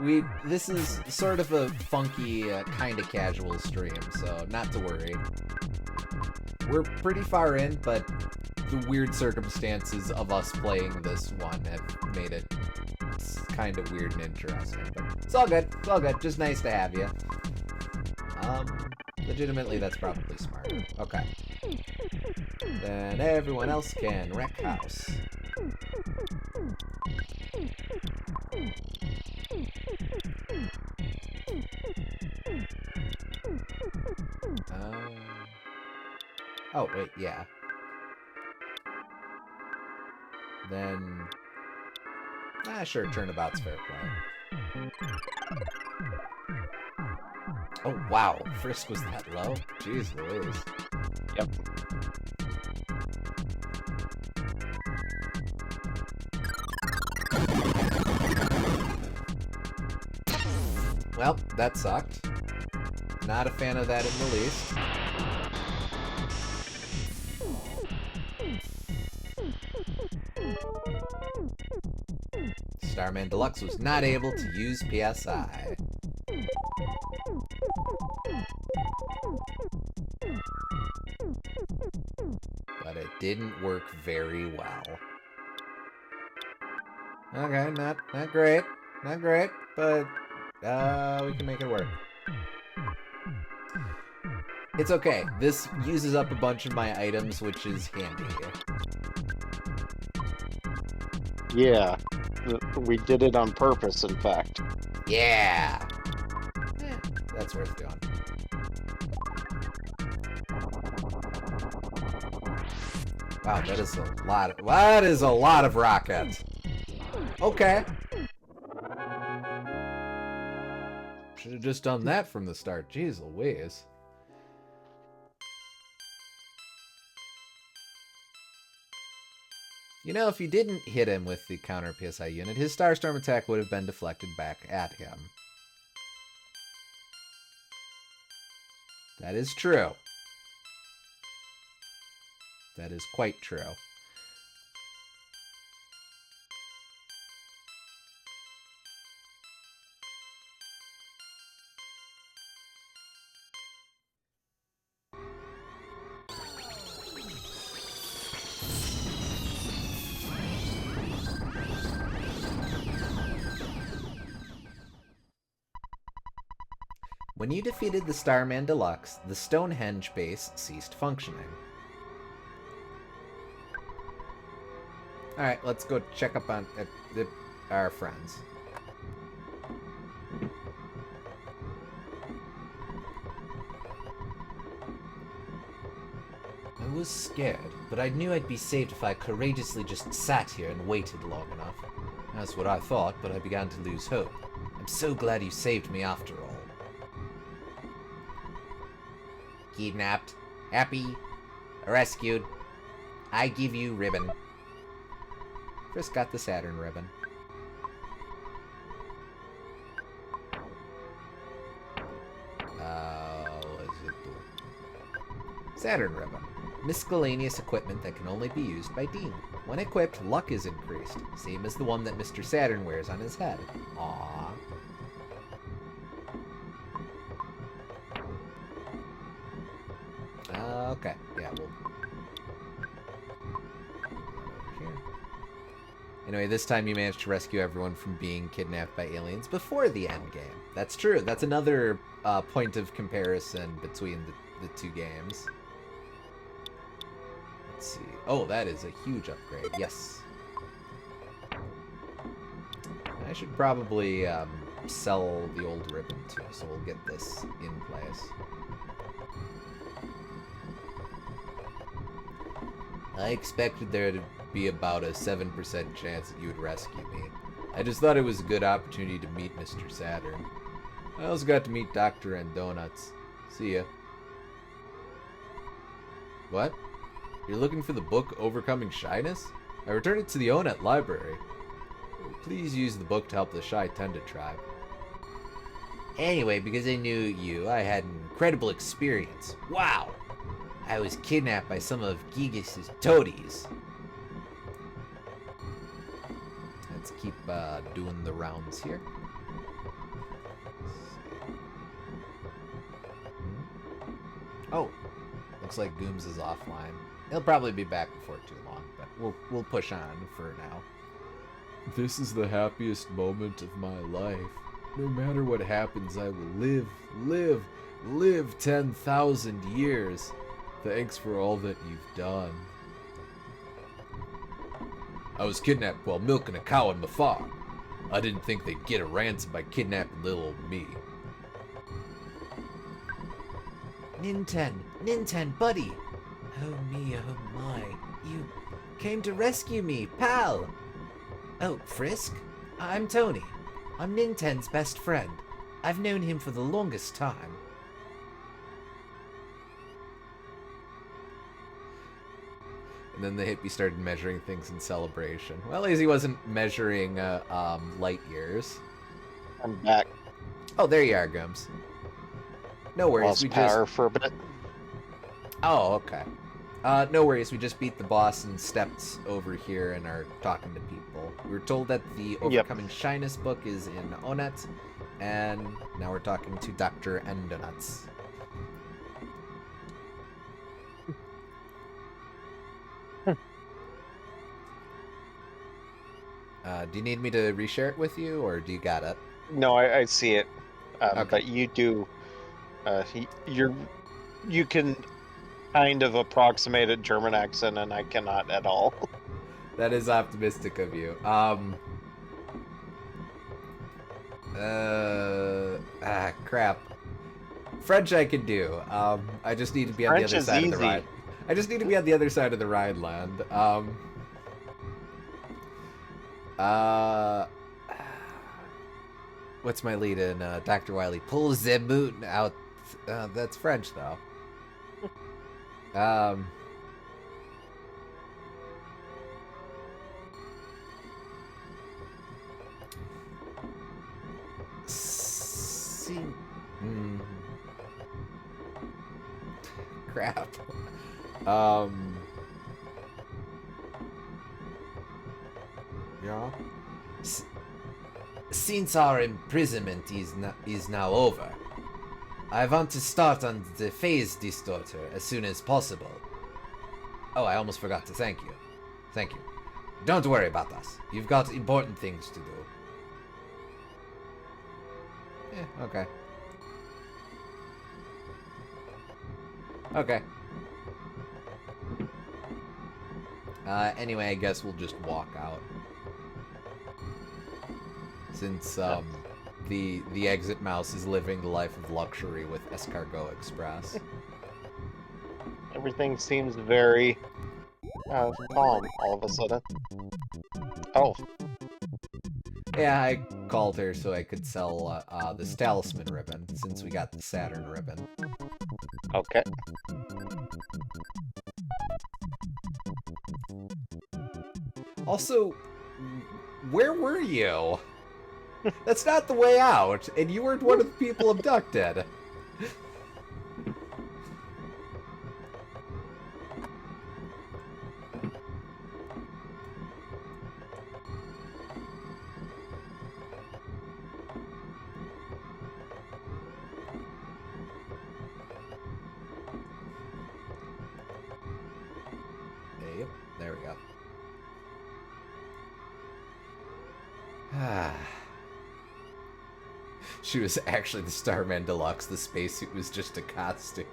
This is sort of a funky, kind of casual stream, so not to worry. We're pretty far in, but the weird circumstances of us playing this one have made it kind of weird and interesting. But it's all good. Just nice to have you. Legitimately, that's probably smarter. Okay. Then everyone else can wreck house. Oh, wait, yeah. then... sure, turnabout's fair play. Oh, wow. Frisk was that low? Jeez Louise. Yep. Well, that sucked. Not a fan of that in the least. Starman Deluxe was not able to use PSI. But it didn't work very well. Okay, not great. Not great, but we can make it work. It's okay. This uses up a bunch of my items, which is handy. Yeah. We did it on purpose, in fact. Yeah! That's worth doing. Wow, that is a lot of rockets. Okay. Should have just done that from the start. Jeez Louise. You know, if you didn't hit him with the counter PSI unit, his Starstorm attack would have been deflected back at him. That is true. That is quite true. When you defeated the Starman Deluxe, the Stonehenge base ceased functioning. Alright, let's go check up on our friends. I was scared, but I knew I'd be saved if I courageously just sat here and waited long enough. That's what I thought, but I began to lose hope. I'm so glad you saved me after all. Kidnapped, happy, rescued. I give you ribbon. Frisk got the Saturn ribbon. What does it do? Saturn ribbon. Miscellaneous equipment that can only be used by Dean. When equipped, luck is increased. Same as the one that Mr. Saturn wears on his head. Aww. Okay, yeah, we'll... Anyway, this time you managed to rescue everyone from being kidnapped by aliens before the end game. That's true. That's another point of comparison between the two games. Let's see. Oh, that is a huge upgrade. Yes. I should probably sell the old ribbon too, so we'll get this in place. I expected there to be about a 7% chance that you would rescue me. I just thought it was a good opportunity to meet Mr. Saturn. I also got to meet Dr. and Donuts. See ya. What? You're looking for the book Overcoming Shyness? I returned it to the Onet library. Please use the book to help the shy Tenda tribe. Anyway, because I knew you, I had an incredible experience. Wow! I was kidnapped by some of Gigas' toadies. Let's keep doing the rounds here. Oh, looks like Gooms is offline. He'll probably be back before too long, but we'll push on for now. This is the happiest moment of my life. No matter what happens, I will live 10,000 years. Thanks for all that you've done. I was kidnapped while milking a cow on the farm. I didn't think they'd get a ransom by kidnapping little old me. Ninten, buddy. Oh me, oh my. Came to rescue me, pal! Oh, Frisk? I'm Tony. I'm Ninten's best friend. I've known him for the longest time. And then the hippie started measuring things in celebration. Well, at least he wasn't measuring light years. I'm back. Oh, there you are, Gums. No worries, Lost we power just... for a bit. Oh, okay. No worries, we just beat the boss and stepped over here and are talking to people. We were told that the Overcoming Shyness book is in Onet, and now we're talking to Dr. Endonuts. Do you need me to reshare it with you, or do you got it? No, I see it. Okay. But you do... you can kind of approximate a German accent, and I cannot at all. That is optimistic of you. Crap. French I can do. I just need to be on French the other is side of the easy. Rhine. I just need to be on the other side of the Rhineland. What's my lead in? Dr. Wily pulls the moon out. That's French, though. Crap. Yeah. Since our imprisonment is now over, I want to start on the phase distorter as soon as possible. Oh, I almost forgot to thank you. Thank you. Don't worry about us. You've got important things to do. Okay. Okay. Anyway, I guess we'll just walk out. Since, the exit mouse is living the life of luxury with Escargot Express. Everything seems very calm all of a sudden. Oh. Yeah, I called her so I could sell this talisman ribbon, since we got the Saturn ribbon. Okay. Also, where were you? That's not the way out, and you weren't one of the people abducted. Yep, there we go. She was actually the Starman Deluxe. The spacesuit was just a costume.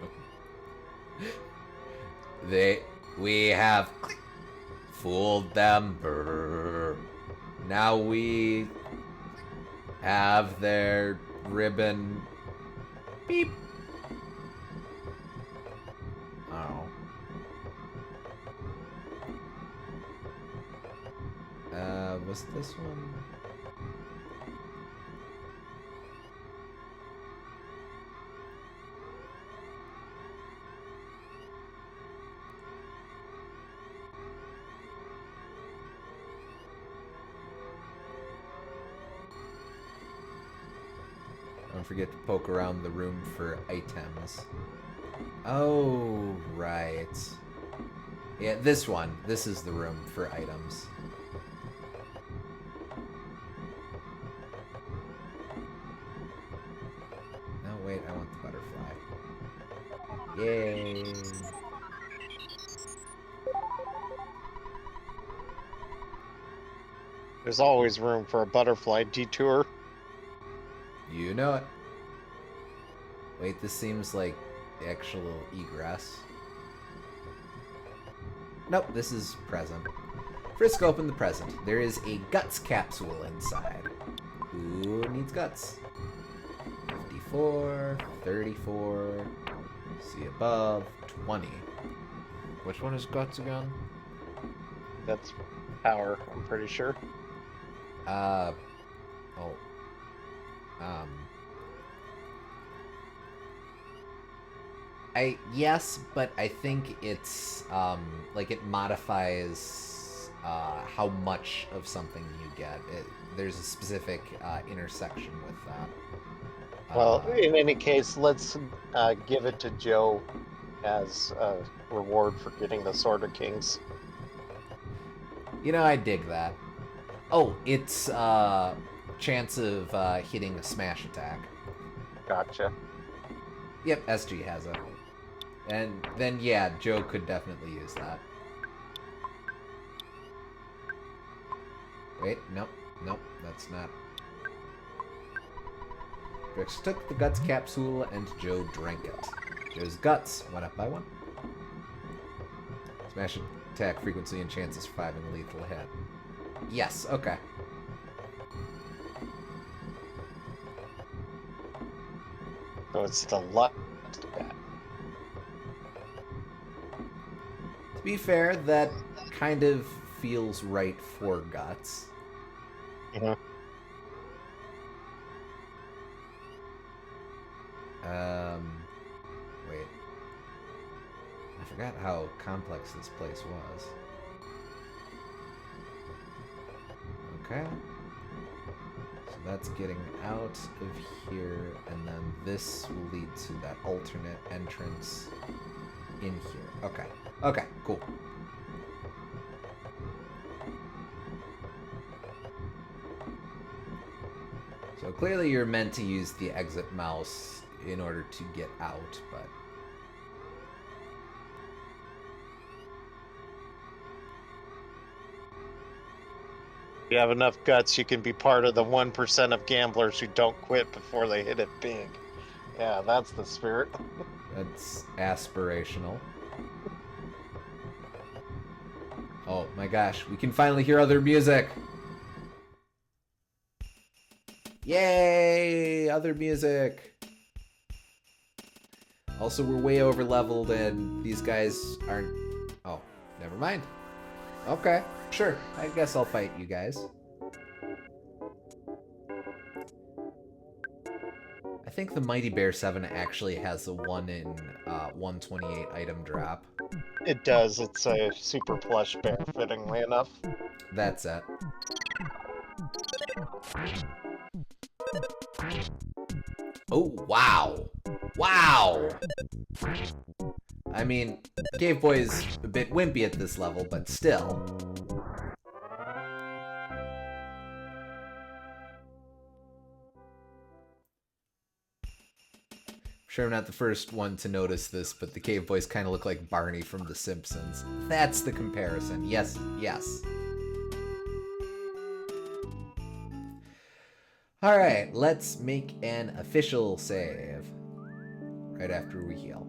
We have fooled them. Brr. Now we have their ribbon. Beep. Oh. Was this one? Don't forget to poke around the room for items. Oh, right. Yeah, this one. This is the room for items. No, wait, I want the butterfly. Yay. There's always room for a butterfly detour. You know it. Wait, this seems like the actual egress. Nope, this is present. Frisk opened the present. There is a guts capsule inside. Who needs guts? 54, 34, see above, 20. Which one is guts again? That's power, I'm pretty sure. Uh, oh, um, yes, but I think it's like it modifies how much of something you get. There's a specific intersection with that. Well, in any case, let's give it to Joe as a reward for getting the Sword of Kings. You know, I dig that. Oh, it's chance of hitting a smash attack. Gotcha. Yep, SG has it. And then, yeah, Joe could definitely use that. Wait, nope, nope, that's not. Brix took the guts capsule and Joe drank it. Joe's guts went up by 1. Smash attack frequency and chances surviving a lethal hit. Yes, okay. So it's the luck. To be fair, that kind of feels right for guts. Mhm. Wait. I forgot how complex this place was. Okay. So that's getting out of here, and then this will lead to that alternate entrance in here. Okay. Okay, cool. So clearly you're meant to use the exit mouse in order to get out, but... If you have enough guts, you can be part of the 1% of gamblers who don't quit before they hit it big. Yeah, that's the spirit. That's aspirational. Oh my gosh, we can finally hear other music! Yay! Other music! Also, we're way over leveled and these guys aren't... Oh, never mind. Okay, sure. I guess I'll fight you guys. I think the Mighty Bear 7 actually has a 1 in 128 item drop. It does. It's a super plush bear, fittingly enough. That's it. Oh, wow. Wow! I mean, Cave Boy's a bit wimpy at this level, but still. Sure, I'm not the first one to notice this, but the Cave Boys kind of look like Barney from The Simpsons. That's the comparison. Yes, yes. Alright, let's make an official save. Right after we heal.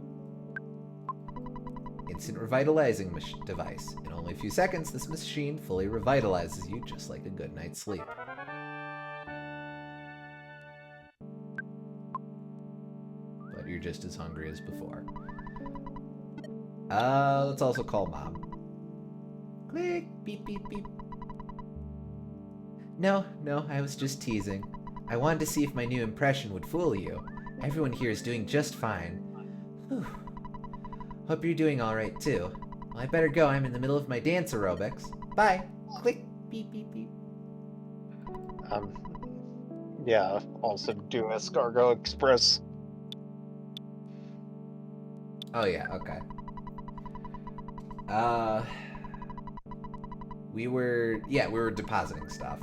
Instant revitalizing device. In only a few seconds, this machine fully revitalizes you just like a good night's sleep. But you're just as hungry as before. Let's also call Mom. Click, beep, beep, beep. No, I was just teasing. I wanted to see if my new impression would fool you. Everyone here is doing just fine. Whew. Hope you're doing alright too. Well, I better go. I'm in the middle of my dance aerobics. Bye. Click, beep, beep, beep. Yeah, also do Escargot Express. Oh yeah, okay. We were depositing stuff.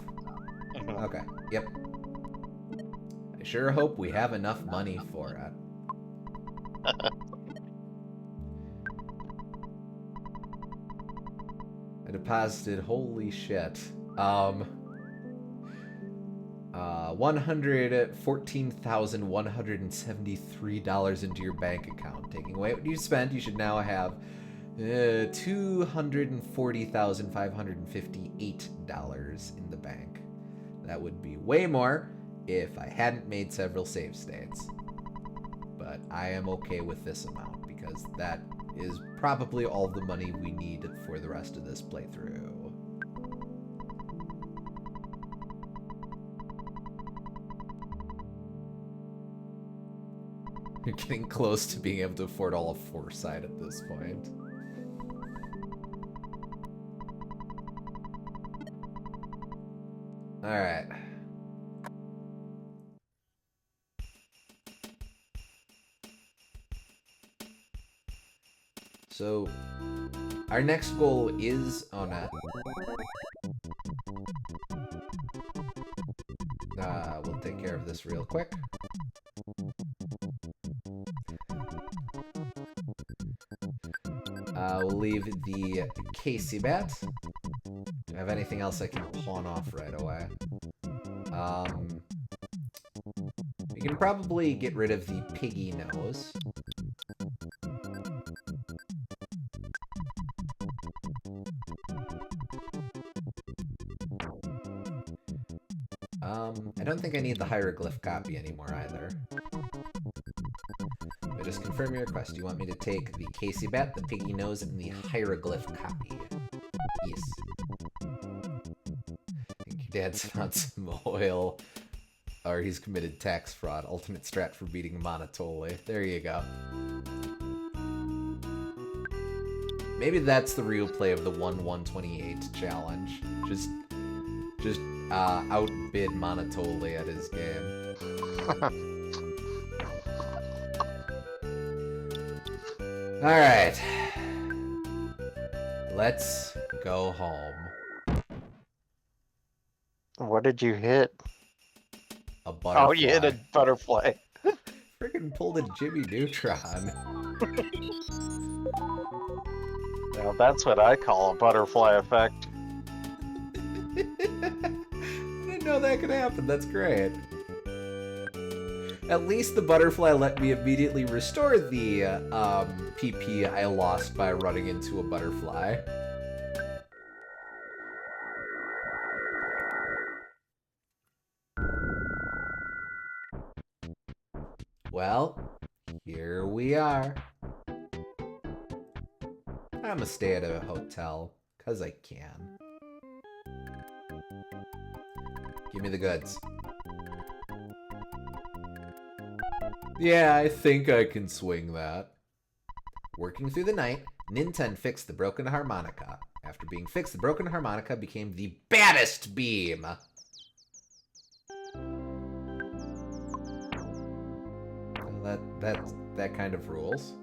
Mhm. Okay, yep. I sure hope we have enough money for it. I deposited, holy shit. $114,173 into your bank account. Taking away what you spent, you should now have $240,558 in the bank. That would be way more if I hadn't made several save states. But I am okay with this amount because that is probably all the money we need for the rest of this playthrough. You're getting close to being able to afford all of Foresight at this point. Alright. So, our next goal is Ona. We'll take care of this real quick. We'll leave the Casey bat. Do I have anything else I can pawn off right away? We can probably get rid of the piggy nose. I don't think I need the hieroglyph copy anymore either. But just confirm your request. You want me to take the Casey bat, the piggy nose, and the hieroglyph copy? Yes. I think your dad's on some oil. Or he's committed tax fraud. Ultimate strat for beating Monotoli. There you go. Maybe that's the real play of the 1-128 challenge. Just outbid Monotoli at his game. Alright. Let's go home. What did you hit? A butterfly. Oh, you hit a butterfly. Freaking pulled a Jimmy Neutron. Now that's what I call a butterfly effect. I didn't know that could happen. That's great. At least the butterfly let me immediately restore the PP I lost by running into a butterfly. Well, here we are. I'ma stay at a hotel, 'cause I can. Give me the goods. Yeah, I think I can swing that. Working through the night, Ninten fixed the broken harmonica. After being fixed, the broken harmonica became the baddest beam. That kind of rules.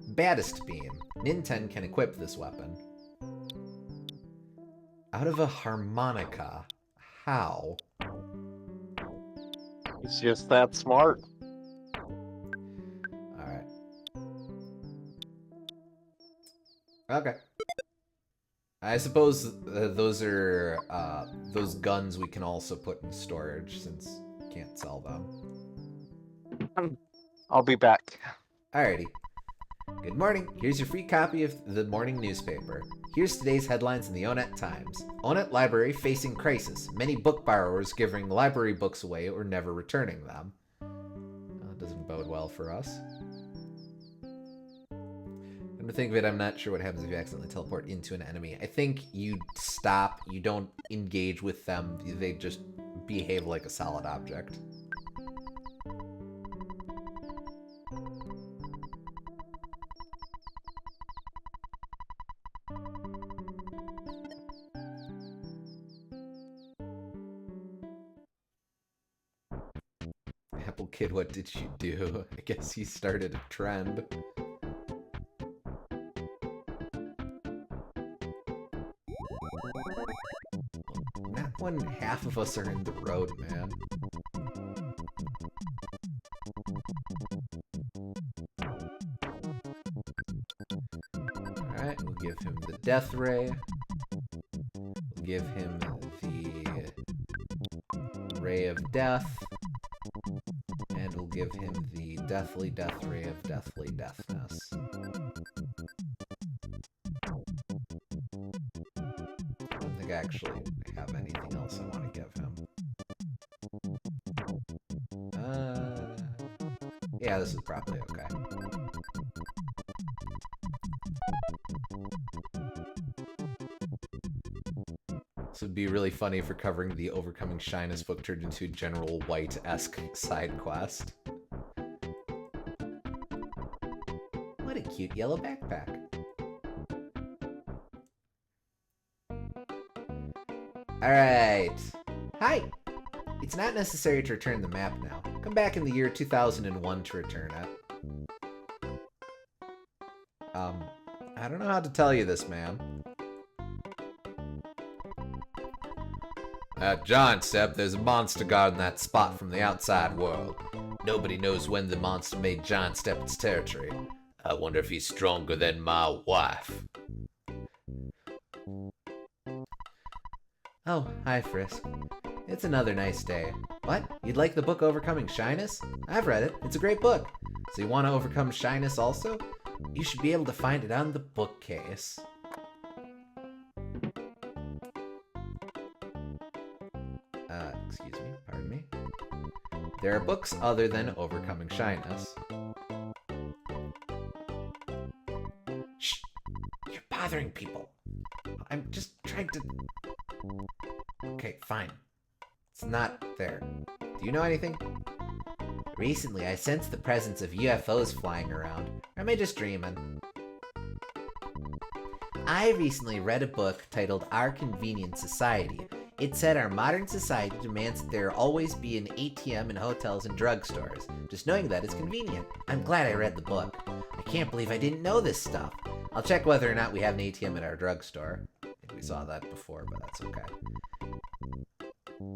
Baddest beam. Ninten can equip this weapon. Out of a harmonica. How? He's just that smart. Alright. Okay. I suppose those are those guns we can also put in storage since we can't sell them. I'll be back. Alrighty. Good morning. Here's your free copy of the morning newspaper. Here's today's headlines in the Onet Times. Onet Library facing crisis. Many book borrowers giving library books away or never returning them. That doesn't bode well for us. Come to think of it, I'm not sure what happens if you accidentally teleport into an enemy. I think you stop, you don't engage with them, they just behave like a solid object. Apple Kid, what did you do? I guess he started a trend. Not when half of us are in the road, man. Alright, we'll give him the Death Ray. We'll give him the Ray of Death. And we'll give him the Deathly Death Ray of Deathly Deathness. I don't think I actually have anything else I want to give him. Yeah, this is probably okay. So would be really funny for covering the Overcoming Shyness book turned into a General White-esque side quest. What a cute yellow backpack. Alright. Hi! It's not necessary to return the map now. Come back in the year 2001 to return it. I don't know how to tell you this, ma'am. John Sepp, there's a monster guarding that spot from the outside world. Nobody knows when the monster made John step its territory. I wonder if he's stronger than my wife. Oh, hi, Frisk. It's another nice day. What? You'd like the book Overcoming Shyness? I've read it. It's a great book. So you want to overcome shyness also? You should be able to find it on the bookcase. Excuse me, pardon me. There are books other than Overcoming Shyness. Shh! You're bothering people. I'm just trying to... Okay, fine. It's not there. Do you know anything? Recently, I sensed the presence of UFOs flying around. Or am I just dreaming? I recently read a book titled Our Convenient Society. It said our modern society demands that there always be an ATM in hotels and drugstores. Just knowing that is convenient. I'm glad I read the book. I can't believe I didn't know this stuff. I'll check whether or not we have an ATM at our drugstore. I think we saw that before, but that's okay.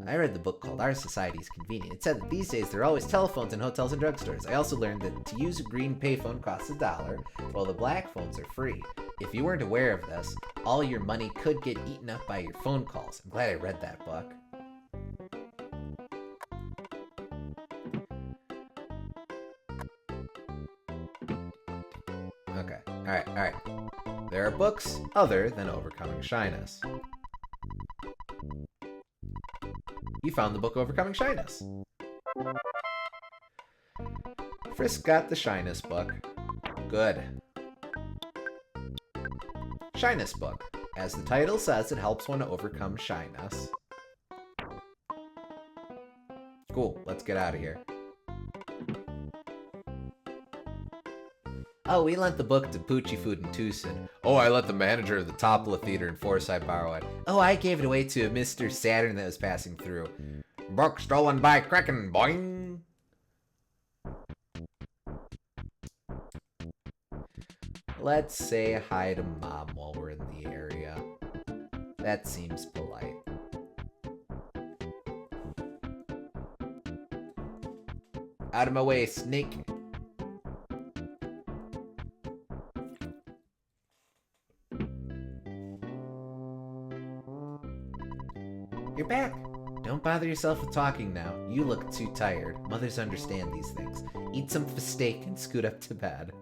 I read the book called Our Society is Convenient. It said that these days there are always telephones in hotels and drugstores. I also learned that to use a green payphone costs $1, while the black phones are free. If you weren't aware of this, all your money could get eaten up by your phone calls. I'm glad I read that book. Okay, alright. There are books other than Overcoming Shyness. You found the book Overcoming Shyness. Frisk got the Shyness book. Good. Shyness book. As the title says, it helps one overcome shyness. Cool, let's get out of here. Oh, we lent the book to Poochie Food in Tucson. Oh, I let the manager of the Topola Theater in Forsyth borrow it. Oh, I gave it away to a Mr. Saturn that was passing through. Book stolen by Kraken, boing! Let's say hi to Mom while we're in the area. That seems polite. Out of my way, snake! You're back! Don't bother yourself with talking now. You look too tired. Mothers understand these things. Eat some steak and scoot up to bed.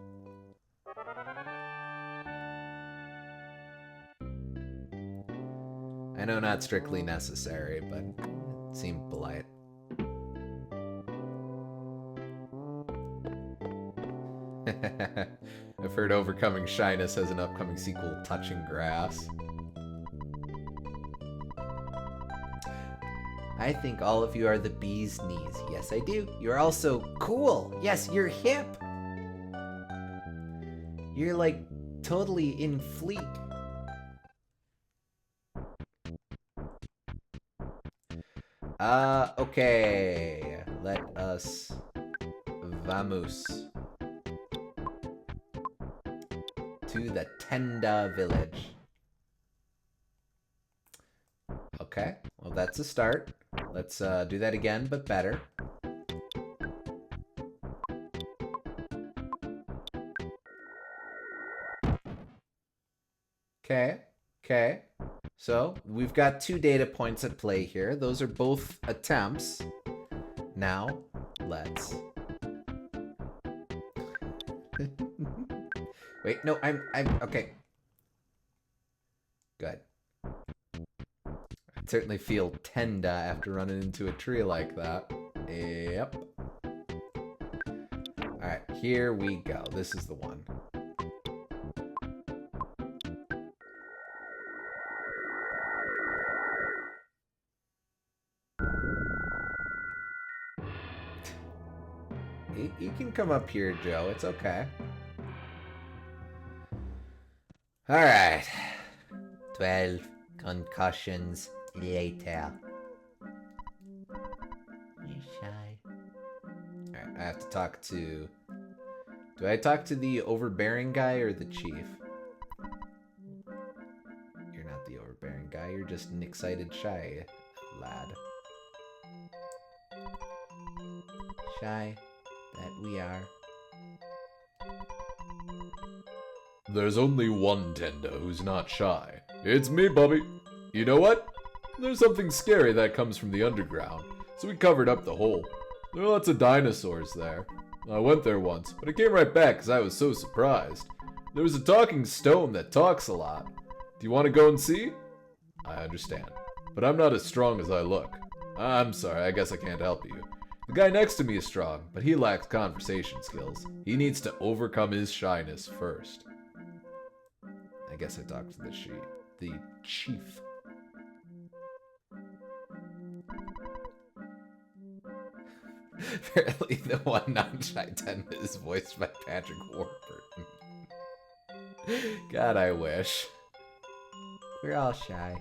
I know not strictly necessary, but it seemed polite. I've heard Overcoming Shyness has an upcoming sequel, Touching Grass. I think all of you are the bee's knees. Yes, I do. You're also cool. Yes, you're hip. You're like totally in fleek. Okay. Let us vamos to the Tenda village. Okay, well that's a start. Let's do that again, but better. Okay. So, we've got 2 data points at play here. Those are both attempts. Now, let's... Wait, no, I'm... Okay. Good. I certainly feel tenda after running into a tree like that. Yep. Alright, here we go. This is the one. You can come up here, Joe. It's okay. Alright. 12 concussions later. You're shy. Alright, I have to talk to... Do I talk to the overbearing guy or the chief? You're not the overbearing guy. You're just an excited, shy lad. Shy that we are. There's only one Tenda who's not shy. It's me, Bubby. You know what? There's something scary that comes from the underground, so we covered up the hole. There are lots of dinosaurs there. I went there once, but I came right back because I was so surprised. There was a talking stone that talks a lot. Do you want to go and see? I understand, but I'm not as strong as I look. I'm sorry, I guess I can't help you. The guy next to me is strong, but he lacks conversation skills. He needs to overcome his shyness first. I guess I talked to the chief. Apparently the one non-shy Tenda is voiced by Patrick Warburton. God, I wish. We're all shy.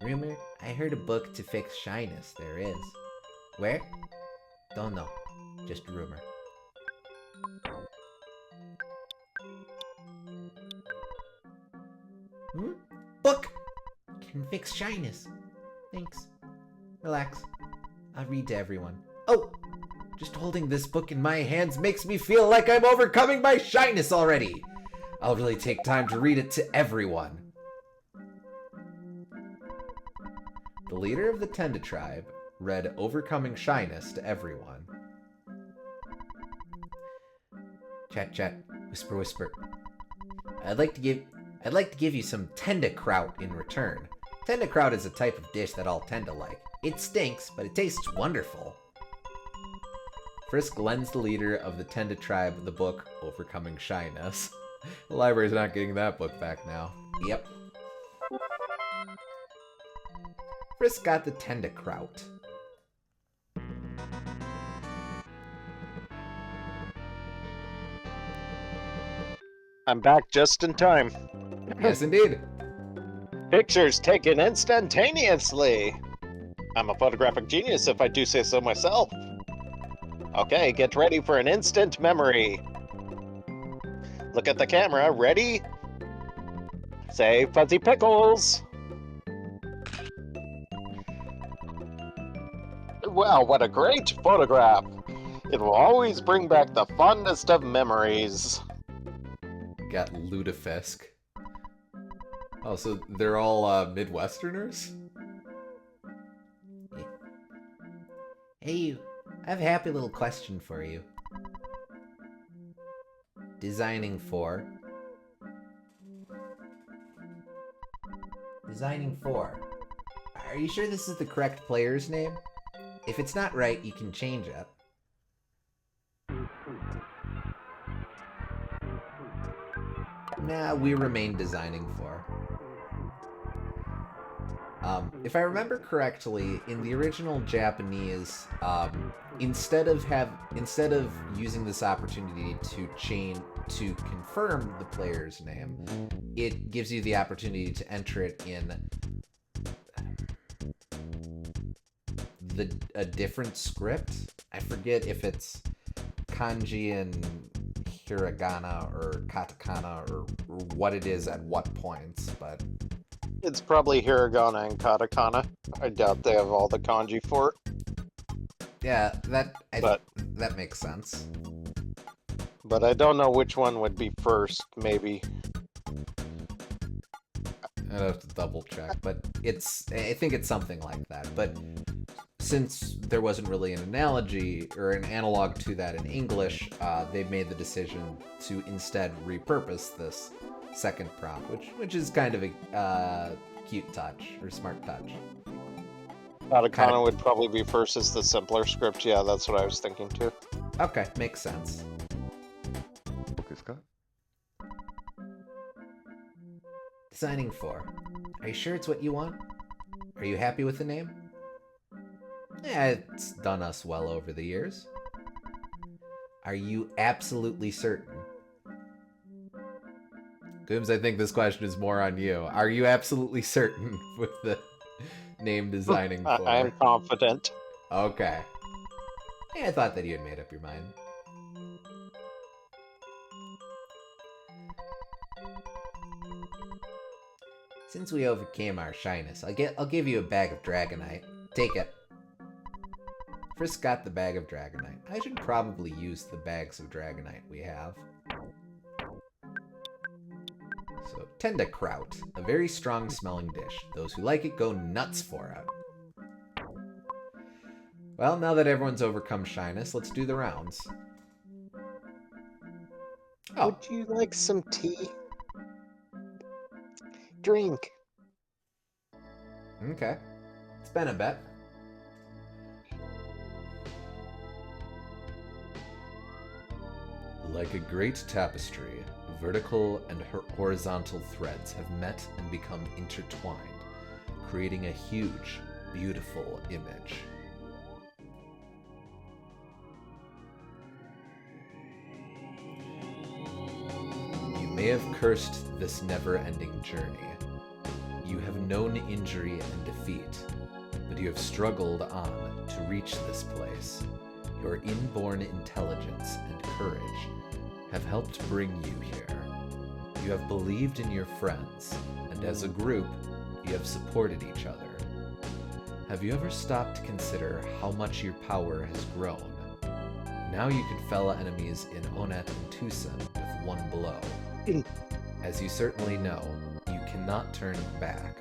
Rumor? I heard a book to fix shyness. There is. Where? Don't know. Just rumor. Book! Can fix shyness. Thanks. Relax. I'll read to everyone. Oh! Just holding this book in my hands makes me feel like I'm overcoming my shyness already! I'll really take time to read it to everyone. The leader of the Tenda tribe read Overcoming Shyness to everyone. Chat, chat. Whisper, whisper. I'd like to give you some Tenda kraut in return. Tenda kraut is a type of dish that all Tenda like. It stinks, but it tastes wonderful. Frisk lends the leader of the Tenda tribe the book Overcoming Shyness. The library's not getting that book back now. Yep. Frisk got the Tenda kraut. I'm back just in time. Yes, indeed. Pictures taken instantaneously. I'm a photographic genius if I do say so myself. Okay, get ready for an instant memory. Look at the camera, ready? Say fuzzy pickles. Wow, what a great photograph. It will always bring back the fondest of memories. Got lutefisk. Oh, so they're all Midwesterners? Hey, you. I have a happy little question for you. Designing for. Are you sure this is the correct player's name? If it's not right, you can change it. Nah, we remain designing for. If I remember correctly, in the original Japanese, instead of using this opportunity to confirm the player's name, it gives you the opportunity to enter it in a different script. I forget if it's kanji and hiragana or katakana or what it is at what points, but It's probably hiragana and katakana. I doubt they have all the kanji for it. yeah, that makes sense. But I don't know which one would be first, maybe. I'd have to double check, but I think it's something like that. But since there wasn't really an analogy or an analog to that in English, they made the decision to instead repurpose this second prompt, which is kind of a cute touch or smart touch. Katakana would probably be first as the simpler script. Yeah, that's what I was thinking too. Okay, makes sense. Designing for. Are you sure it's what you want? Are you happy with the name? Yeah, it's done us well over the years. Are you absolutely certain? Gooms, I think this question is more on you. Are you absolutely certain with the name designing for? I'm confident. Okay. Yeah, I thought that you had made up your mind. Since we overcame our shyness, I'll give you a bag of Dragonite. Take it. Frisk got the bag of Dragonite. I should probably use the bags of Dragonite we have. So, Tendakraut, a very strong smelling dish. Those who like it go nuts for it. Well, now that everyone's overcome shyness, let's do the rounds. Oh, Would you like some tea? Drink. okay. It's been a bit. Like a great tapestry, vertical and horizontal threads have met and become intertwined, creating a huge, beautiful image. You may have cursed this never-ending journey. You have known injury and defeat, but you have struggled on to reach this place. Your inborn intelligence and courage have helped bring you here. You have believed in your friends, and as a group, you have supported each other. Have you ever stopped to consider how much your power has grown? Now you can fell enemies in Onet and Tucson with one blow. As you certainly know, you cannot turn back.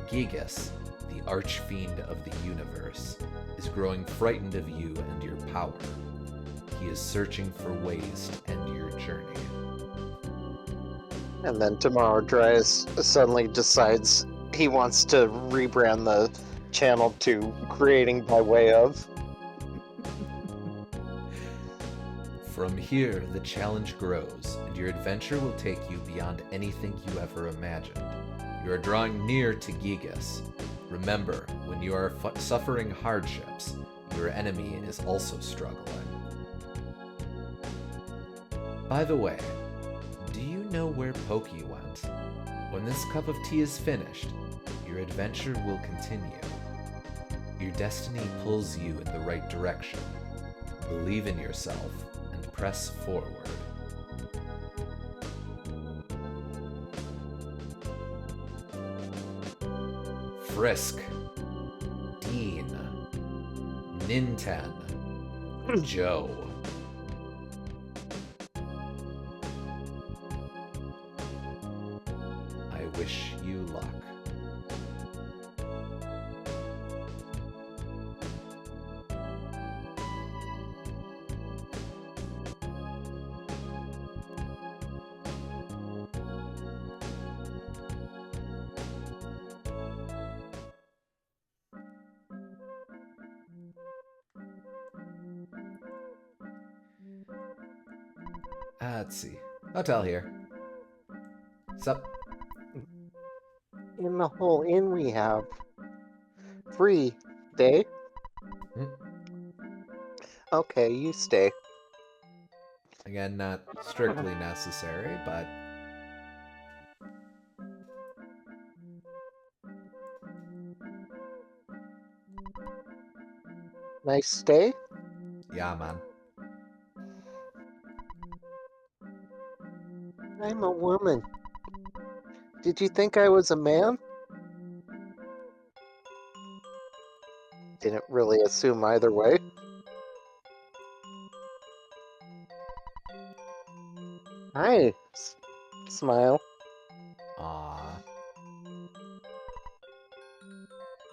Gigas, the archfiend of the universe, is growing frightened of you and your power. He is searching for ways to end your journey. And then tomorrow, Dryas suddenly decides he wants to rebrand the channel to Creating by Way of. From here, the challenge grows, and your adventure will take you beyond anything you ever imagined. You are drawing near to Gigas. Remember, when you are suffering hardships, your enemy is also struggling. By the way, do you know where Pokey went? When this cup of tea is finished, your adventure will continue. Your destiny pulls you in the right direction. Believe in yourself and press forward. Frisk, Dean, Ninten, Joe. I wish you luck. Let's see. Hotel here. Sup? In the whole inn we have. Free day? Hmm? Okay, you stay. Again, not strictly necessary, but Nice stay? yeah, man. I'm a woman. Did you think I was a man? Didn't really assume either way. Hi. Smile. Aw.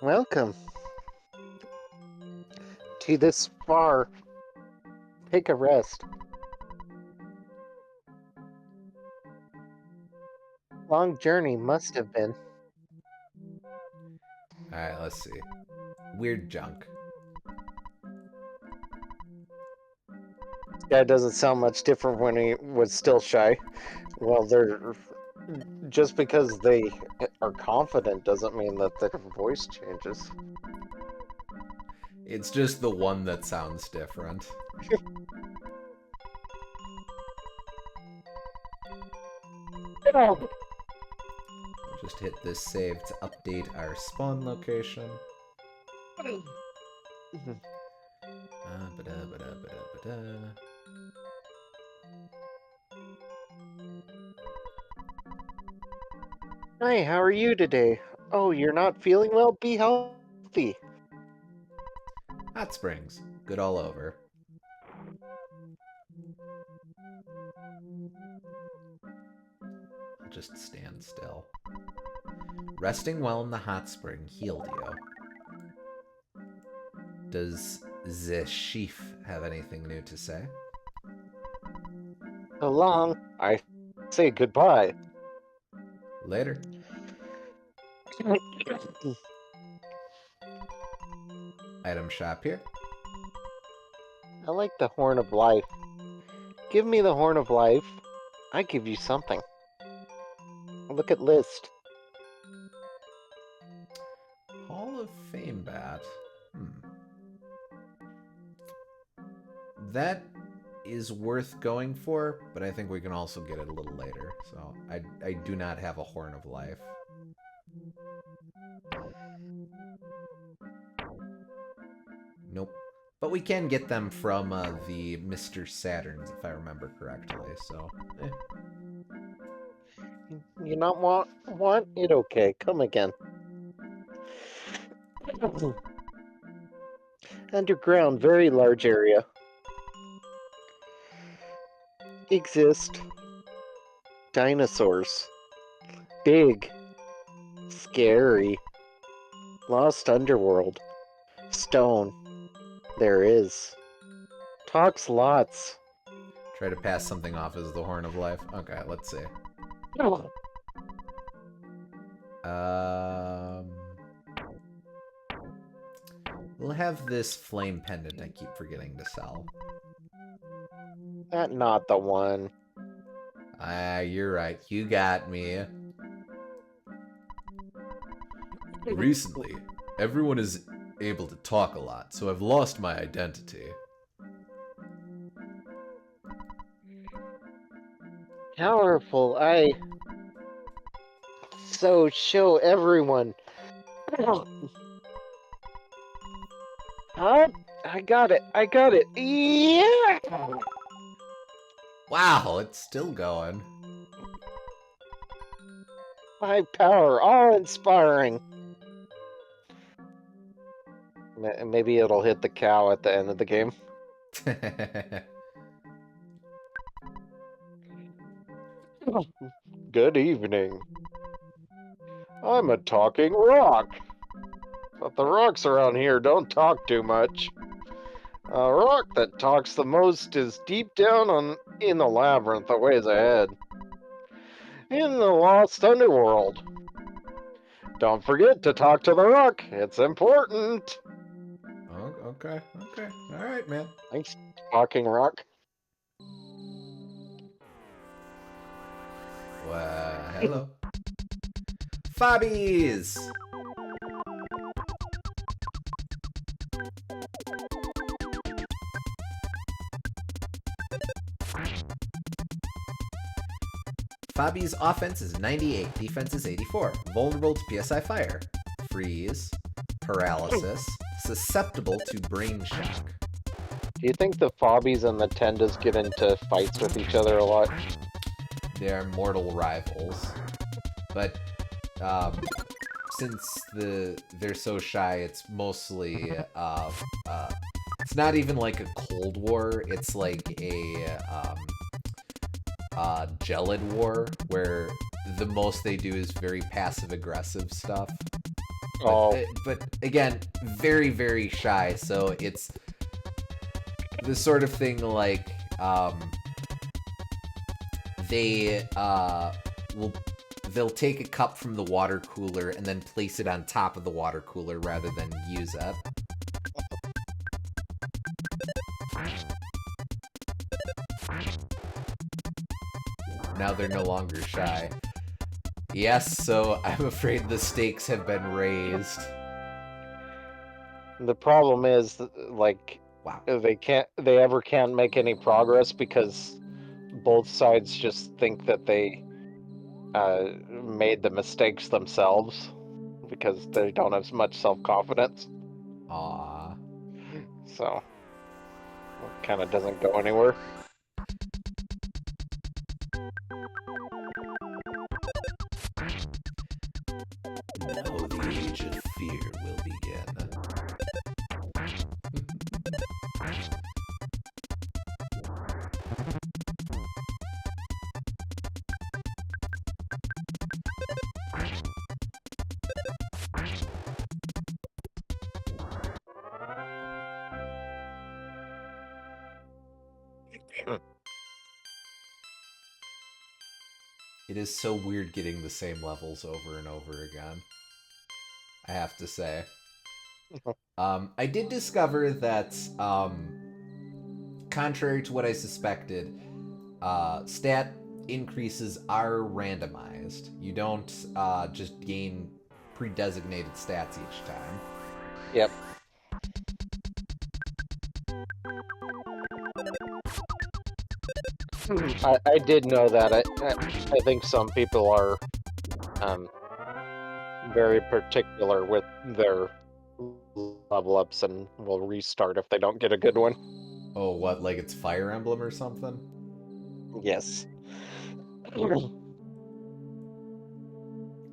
Welcome. To this far. Take a rest. Long journey must have been. Alright, let's see. Weird junk. This guy doesn't sound much different when he was still shy. Well, they're just because they are confident doesn't mean that their voice changes. It's just the one that sounds different. We'll just hit this save to update our spawn location. Ba-da-ba-da-ba-da-ba-da. Hi, how are you today? Oh, you're not feeling well? Be healthy. Hot springs. Good all over. I'll just stand still. Resting well in the hot spring healed you. Does the chief have anything new to say? So long. I say goodbye. Later. Item shop here. I like the Horn of Life. Give me the Horn of Life. I give you something. Look at list. Hall of Fame bat. That is worth going for, but I think we can also get it a little later. So I do not have a Horn of Life. Nope. But we can get them from the Mr. Saturns, if I remember correctly. So, You not want it? Okay, come again. Underground, very large area. Exist. Dinosaurs. Big. Scary. Lost Underworld. Stone. There is. Talks lots. try to pass something off as the Horn of Life. Okay, let's see. We'll have this flame pendant I keep forgetting to sell. That not the one. Ah, you're right. You got me. Recently, everyone is able to talk a lot, so I've lost my identity. Powerful, So show everyone. Huh? I got it. Yeah! Wow, it's still going. My power, awe-inspiring. Maybe it'll hit the cow at the end of the game. Good evening. I'm a talking rock. But the rocks around here don't talk too much. A rock that talks the most is deep down in the labyrinth that ways ahead. In the Lost Underworld. Don't forget to talk to the rock. It's important. Oh, okay. All right, man. Thanks, talking rock. Hello. Fobbies! Fobby's offense is 98, defense is 84, vulnerable to PSI fire, freeze, paralysis, susceptible to brain shock. Do you think the Fobbies and the Tendas get into fights with each other a lot? They are mortal rivals, but since they're so shy, it's mostly it's not even like a Cold War. It's like a Gelid War, where the most they do is very passive-aggressive stuff. But again, very, very shy, so it's the sort of thing like they'll take a cup from the water cooler and then place it on top of the water cooler rather than use it. Now they're no longer shy. Yes, so I'm afraid the stakes have been raised. The problem is, like, wow, they can't make any progress because both sides just think that they made the mistakes themselves because they don't have much self-confidence. Aw. So it kind of doesn't go anywhere. Now the age of fear will begin. It is so weird getting the same levels over and over again, I have to say. I did discover that, contrary to what I suspected, stat increases are randomized. You don't just gain pre-designated stats each time. Yep. I did know that. I think some people are very particular with their level ups and will restart if they don't get a good one. Oh, what, like it's Fire Emblem or something? Yes.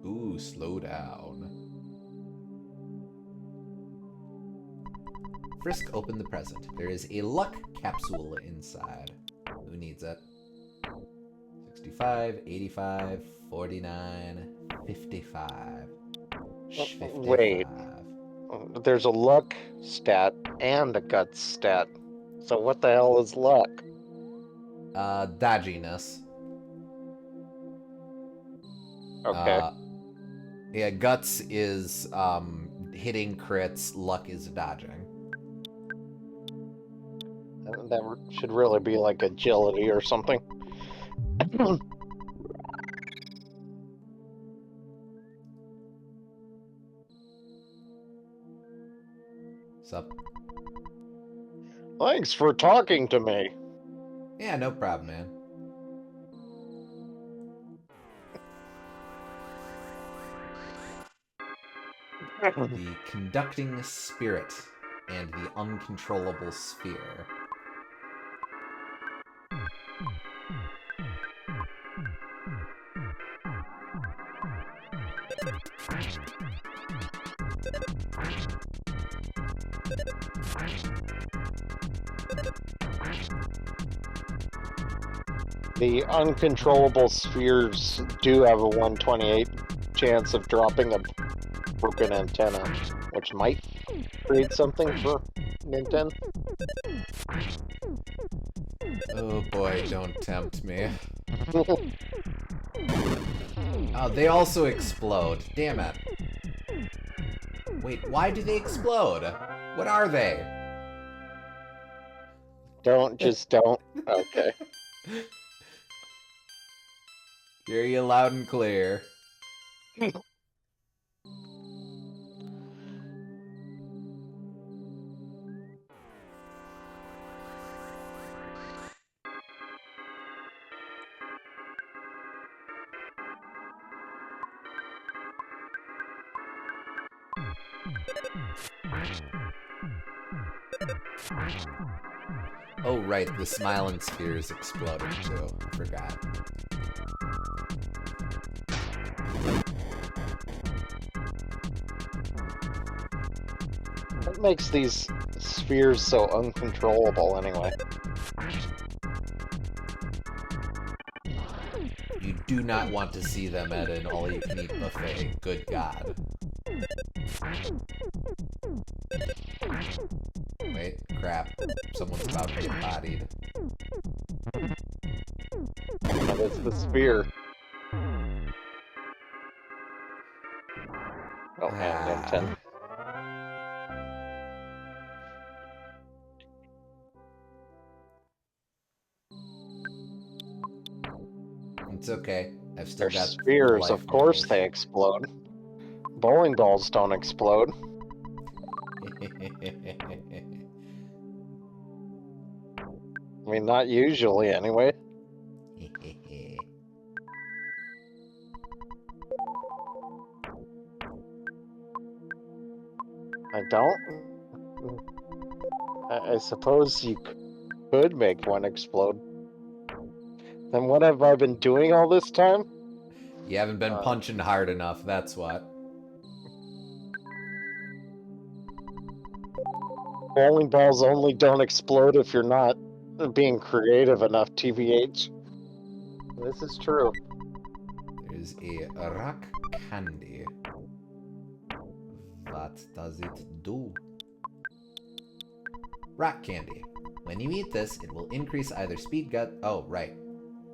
Ooh, slow down. Frisk opened the present. There is a luck capsule inside. Who needs it? 65, 85, 49, 55. Shh, 55. Wait. There's a luck stat and a guts stat. So what the hell is luck? Dodginess. Okay. Yeah, guts is hitting crits, luck is dodging. That should really be like agility or something. Sup? Thanks for talking to me. Yeah, no problem, man. The conducting spirit and the uncontrollable sphere. The uncontrollable spheres do have a 128 chance of dropping a broken antenna, which might create something for Nintendo. Oh boy, don't tempt me. Oh, they also explode. Damn it. Wait, why do they explode? What are they? Just don't. Okay. Hear you loud and clear. Oh, right, the smiling spheres exploded too. Forgot. What makes these spheres so uncontrollable anyway? You do not want to see them at an all-you-can-eat buffet. Good God. Wait, crap. Someone's about to get bodied. That is the sphere. Oh, and Nintendo. It's okay. I've still They're got spheres, life of course motive. they explode. Bowling balls don't explode. I mean, not usually, anyway. I don't. I suppose you could make one explode. Then what have I been doing all this time? You haven't been punching hard enough, that's what. Bowling balls only don't explode if you're not being creative enough, TVH. This is true. There's a rock candy. What does it do? Rock candy. When you eat this, it will increase either speed gut. Oh, right.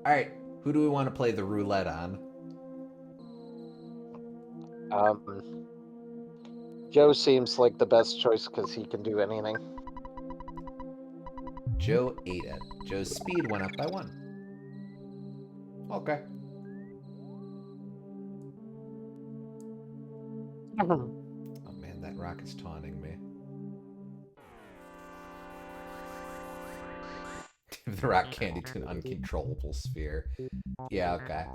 Alright, who do we want to play the roulette on? Joe seems like the best choice because he can do anything. Joe ate it. Joe's speed went up by 1. Okay. Oh man, that rock is taunting me. Give the rock candy to an uncontrollable sphere. Yeah, okay.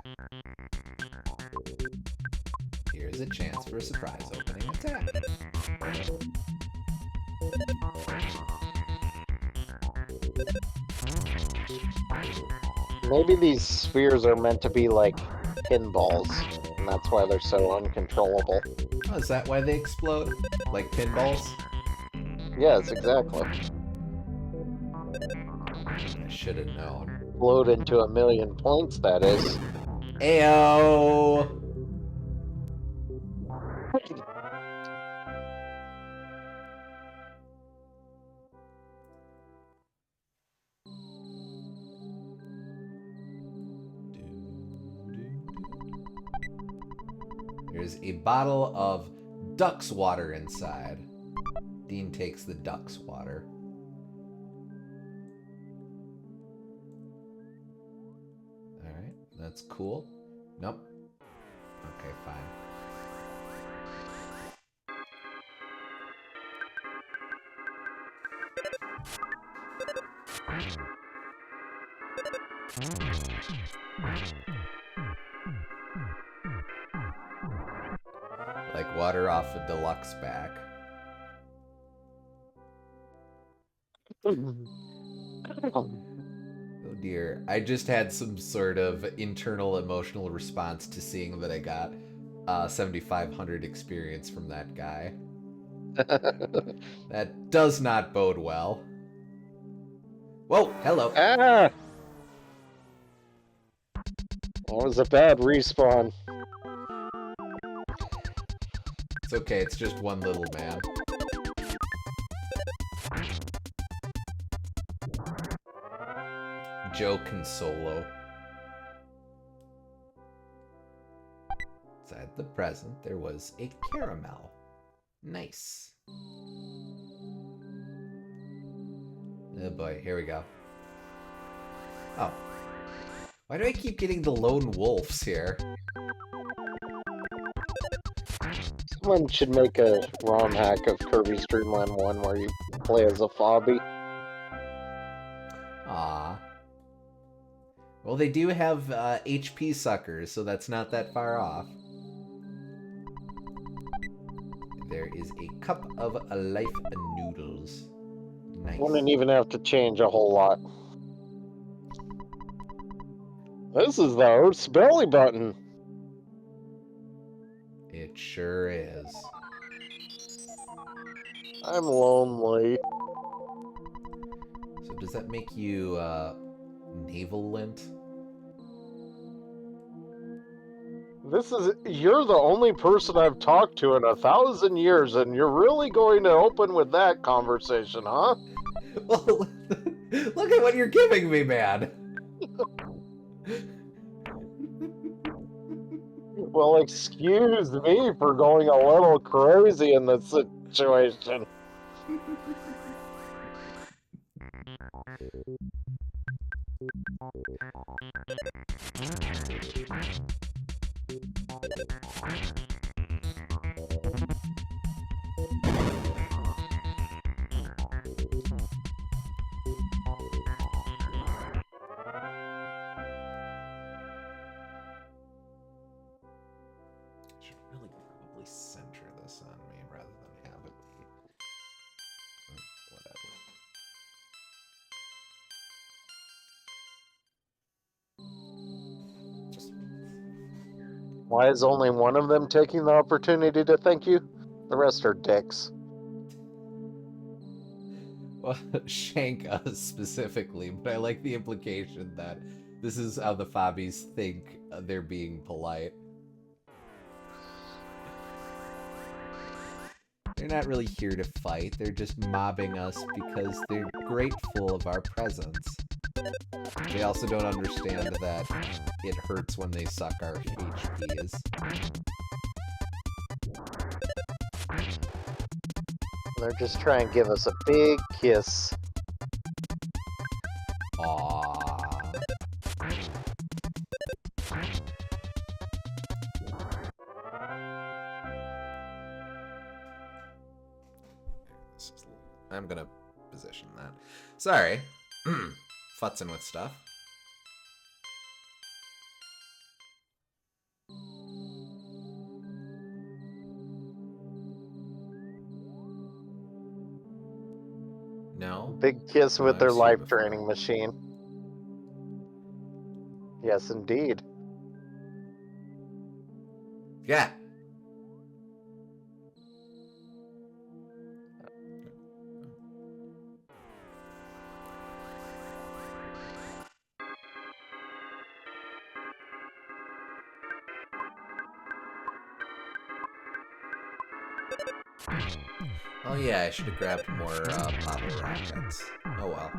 Here's a chance for a surprise opening attack. Maybe these spheres are meant to be like pinballs, and that's why they're so uncontrollable. Oh, is that why they explode? Like pinballs? Yes, exactly. I should have known. Explode into 1,000,000 points, that is. Ayo! There's a bottle of duck's water inside. Dean takes the duck's water. Alright, that's cool. Nope. Okay, fine. Like water off a deluxe back. Oh dear. I just had some sort of internal emotional response to seeing that I got 7,500 experience from that guy. That does not bode well. Whoa, hello. Ah! That was a bad respawn. It's okay, it's just one little man. Joe can solo. Inside the present, there was a caramel. Nice. Oh boy, here we go. Oh. Why do I keep getting the lone wolves here? Someone should make a ROM hack of Kirby's Dream Land 1 where you play as a Fobby. Ah. Well, they do have HP suckers, so that's not that far off. There is a cup of life noodles. Nice. Wouldn't even have to change a whole lot. This is the Earth's belly button. It sure is. I'm lonely. So does that make you naval lint? You're the only person I've talked to in 1,000 years, and you're really going to open with that conversation, huh? Well, look at what you're giving me, man. Well, excuse me for going a little crazy in this situation. Should really probably center this on me rather than have it be Why is only one of them taking the opportunity to thank you? The rest are dicks. Well, Shank us specifically, but I like the implication that this is how the Fobbies think they're being polite. They're not really here to fight, they're just mobbing us because they're grateful of our presence. They also don't understand that it hurts when they suck our HPs. They're just trying to give us a big kiss. Aww. I'm gonna position that. Sorry. Futzing with stuff. No. Big kiss No, with I've their seen life before. draining machine. Yes, indeed. Yeah. Oh yeah, I should have grabbed more bottle rockets. Oh well.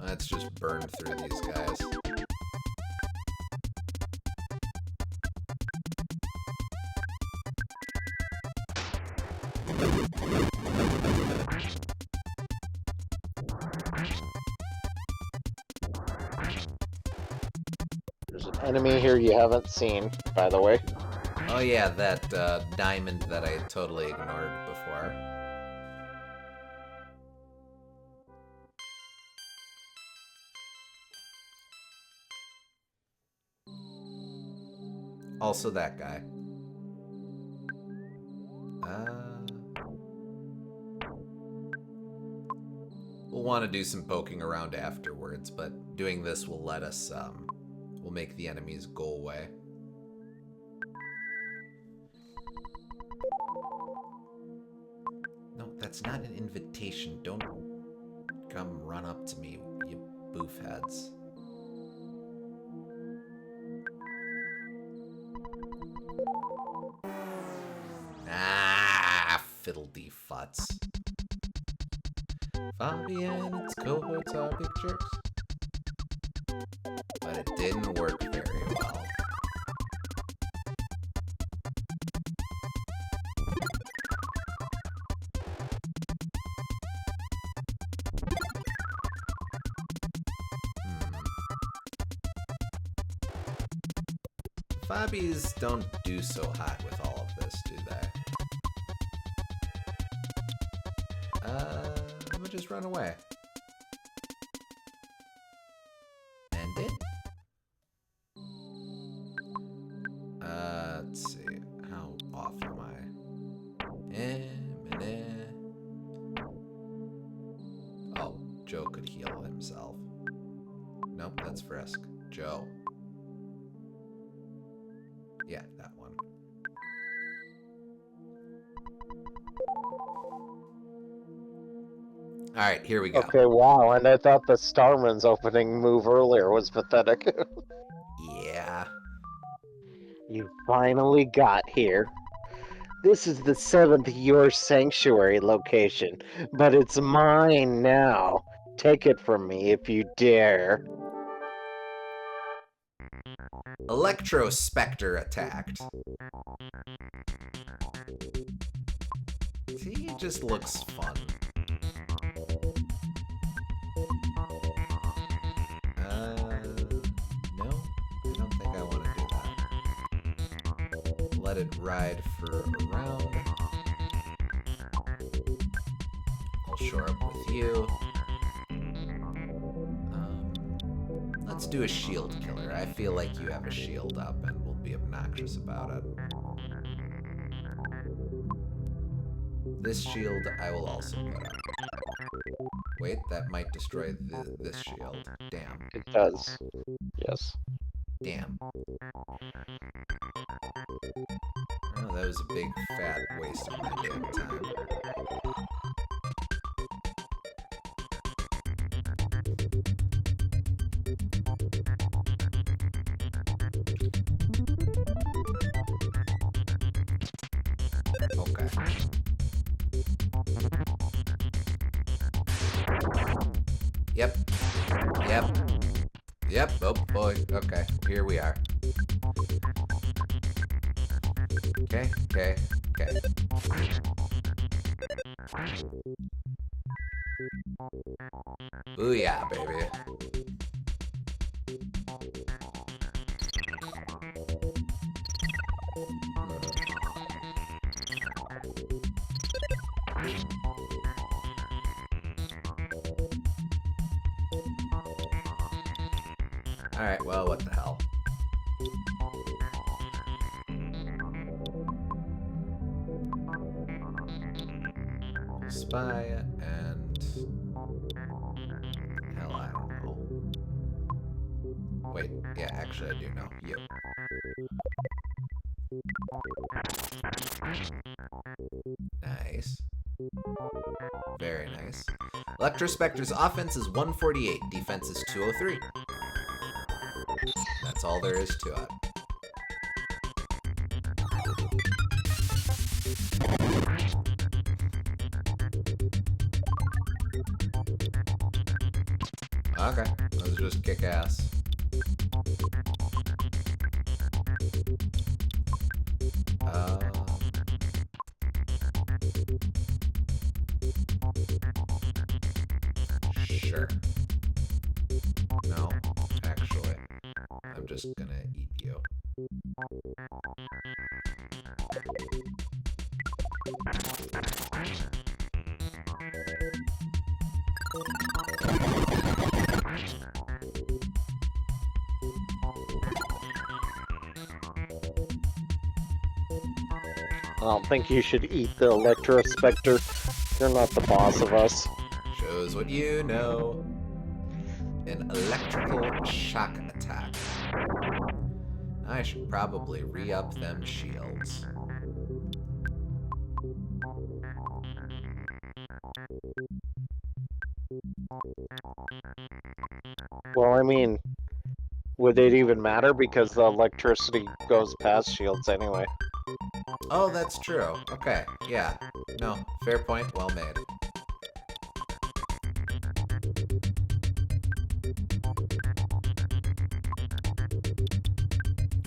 Let's just burn through these guys. There's an enemy here you haven't seen, by the way. Oh yeah, that diamond that I totally ignored before. Also that guy. We'll want to do some poking around afterwards, but doing this will let us, will make the enemies go away. No, that's not an invitation. Don't come run up to me, you boof heads. Ah, fiddle-dee-futz. Fabian and its cohorts are big jerks. But it didn't work very well. Fobbies don't do so hot with all of this, do they? I'm gonna just run away. And it? Let's see. How off am I? Oh, Joe could heal himself. Nope, that's Frisk. Joe. Yeah, that one. Alright, here we go. Okay, wow, and I thought the Starman's opening move earlier was pathetic. Yeah. You finally got here. This is the 7th Your Sanctuary location, but it's mine now. Take it from me if you dare. Electro Spectre attacked. See, it just looks fun. No, I don't think I want to do that. Let it ride for a round. shore up with you. Let's do a shield killer. I feel like you have a shield up and will be obnoxious about it. This shield I will also put up. Wait, that might destroy this shield. Damn. It does. Yes. Damn. Oh, that was a big fat waste of my damn time. Okay. Yep. Yep. Yep. Oh boy. Okay. Here we are. Okay. Okay. Okay. Booyah, baby. Alright, well, what the hell. Spy and... Hell, I don't know. Wait, yeah, actually I do know. You. Nice. Very nice. Electrospectre's offense is 148, defense is 203. That's all there is to it. Okay, let's just kick ass. Sure. No, actually, I'm just gonna eat you. I don't think you should eat the Electrospectre. You're not the boss of us. Shows what you know. An electrical shock attack. I should probably re-up them shields. Well, I mean, would it even matter because the electricity goes past shields anyway? Oh, that's true. Okay, yeah. No, fair point, well made.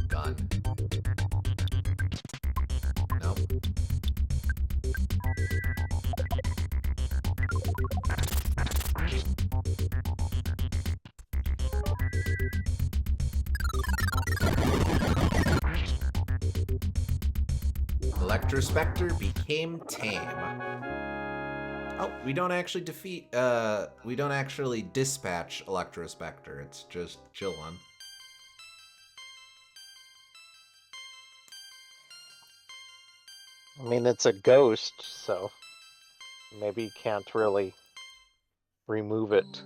Gun. Nope. Electrospectre became tame. Oh, we don't actually we don't actually dispatch Electrospectre. It's just chillin'. I mean, it's a ghost, so maybe you can't really remove it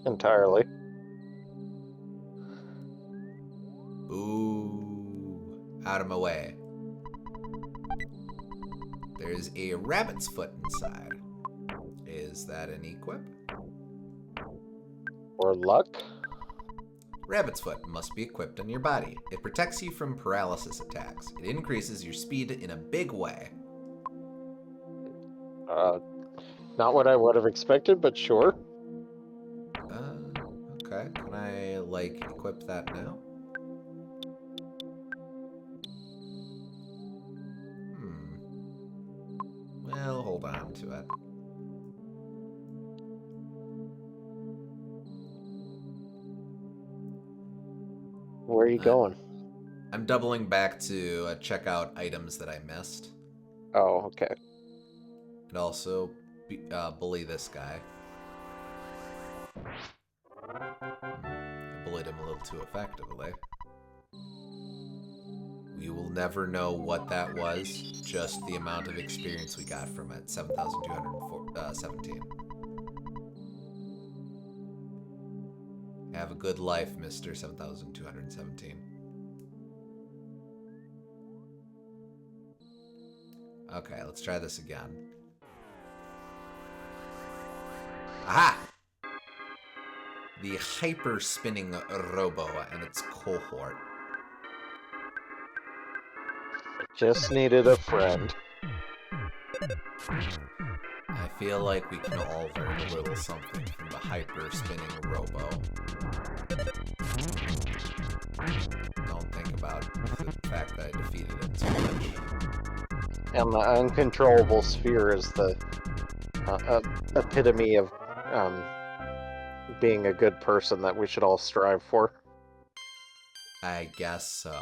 entirely. Ooh, out of my way. There's a rabbit's foot inside. Is that an equip? Or luck? Rabbit's foot must be equipped on your body. It protects you from paralysis attacks. It increases your speed in a big way. Not what I would have expected, but sure. Okay. Can I, like, equip that now? Well, hold on to it. Where are you going? I'm doubling back to check out items that I missed. Oh, okay. And also, bully this guy. I bullied him a little too effectively. We will never know what that was, just the amount of experience we got from it. 7,217. Have a good life, Mr. 7,217. Okay, let's try this again. Aha! The hyper-spinning robo and its cohort. Just needed a friend. I feel like we can all learn a little something from the hyper-spinning robo. Don't think about the fact that I defeated it so much. And the uncontrollable sphere is the epitome of being a good person that we should all strive for. I guess so.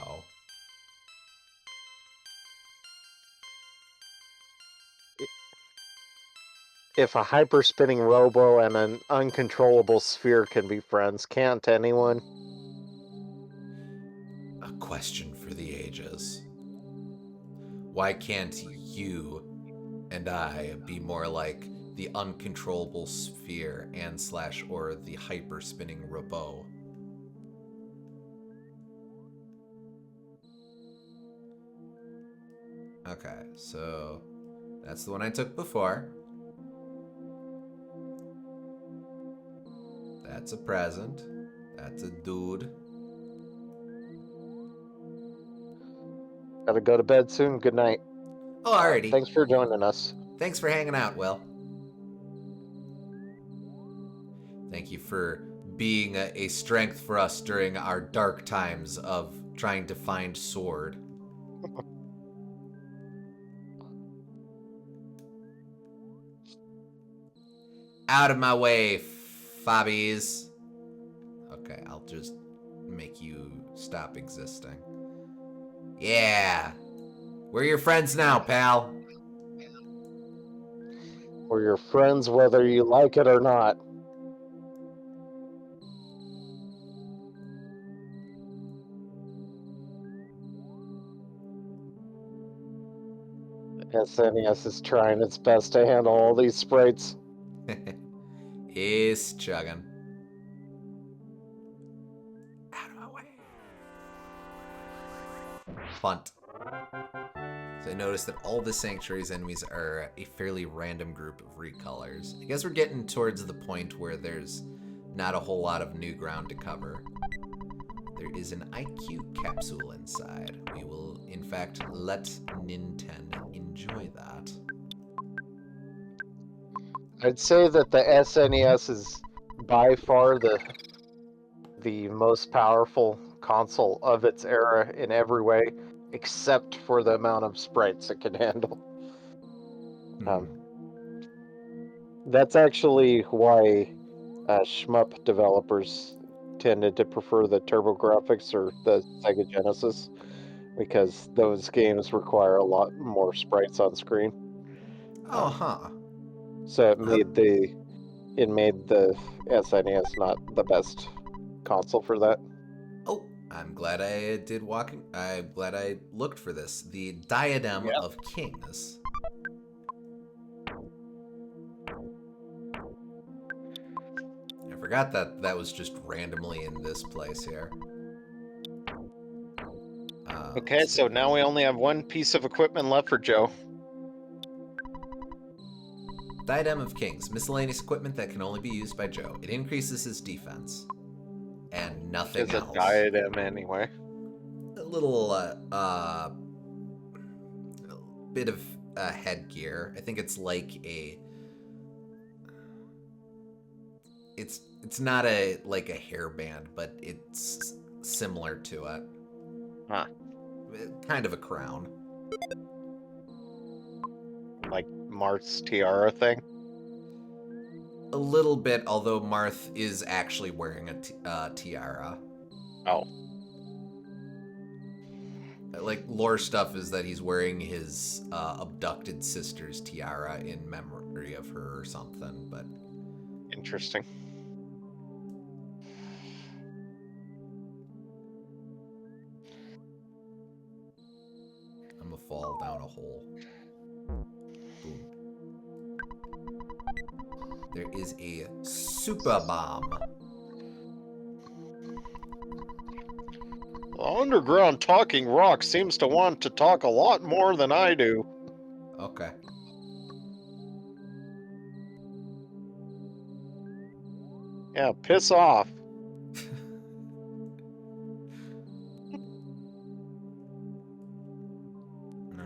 If a hyper-spinning robo and an uncontrollable sphere can be friends, can't anyone? A question for the ages. Why can't you and I be more like the uncontrollable sphere and / or the hyper-spinning robot? Okay, so that's the one I took before. That's a present. That's a dude. Gotta go to bed soon. Good night. Alrighty. Thanks for joining us. Thanks for hanging out, Will. Thank you for being a strength for us during our dark times of trying to find sword. Out of my way, fobbies. Okay, I'll just make you stop existing. Yeah. We're your friends now, pal. We're your friends whether you like it or not. SNES is trying its best to handle all these sprites. It's chugging. Out of my way. Punt. So I noticed that all the Sanctuary's enemies are a fairly random group of recolors. I guess we're getting towards the point where there's not a whole lot of new ground to cover. There is an IQ capsule inside. We will, in fact, let Nintendo enjoy that. I'd say that the SNES is by far the most powerful console of its era in every way, except for the amount of sprites it can handle. That's actually why shmup developers tended to prefer the TurboGrafx or the Sega Genesis, because those games require a lot more sprites on screen. Oh, huh. So it made the SNES not the best console for that. Oh, I'm glad I did I'm glad I looked for this. The Diadem of Kings. I forgot that was just randomly in this place here. Okay, so now we only have one piece of equipment left for Joe. Diadem of Kings. Miscellaneous equipment that can only be used by Joe. It increases his defense. And nothing else. It's a diadem anyway. A little, bit of headgear. I think it's like a... It's not like a hairband, but it's similar to it. Huh. Kind of a crown. Like Marth's tiara thing? A little bit, although Marth is actually wearing a tiara. Oh. Like, lore stuff is that he's wearing his abducted sister's tiara in memory of her or something, but Interesting. I'm gonna fall down a hole. Boom. There is a super bomb. The underground talking rock seems to want to talk a lot more than I do. Okay. Yeah, piss off.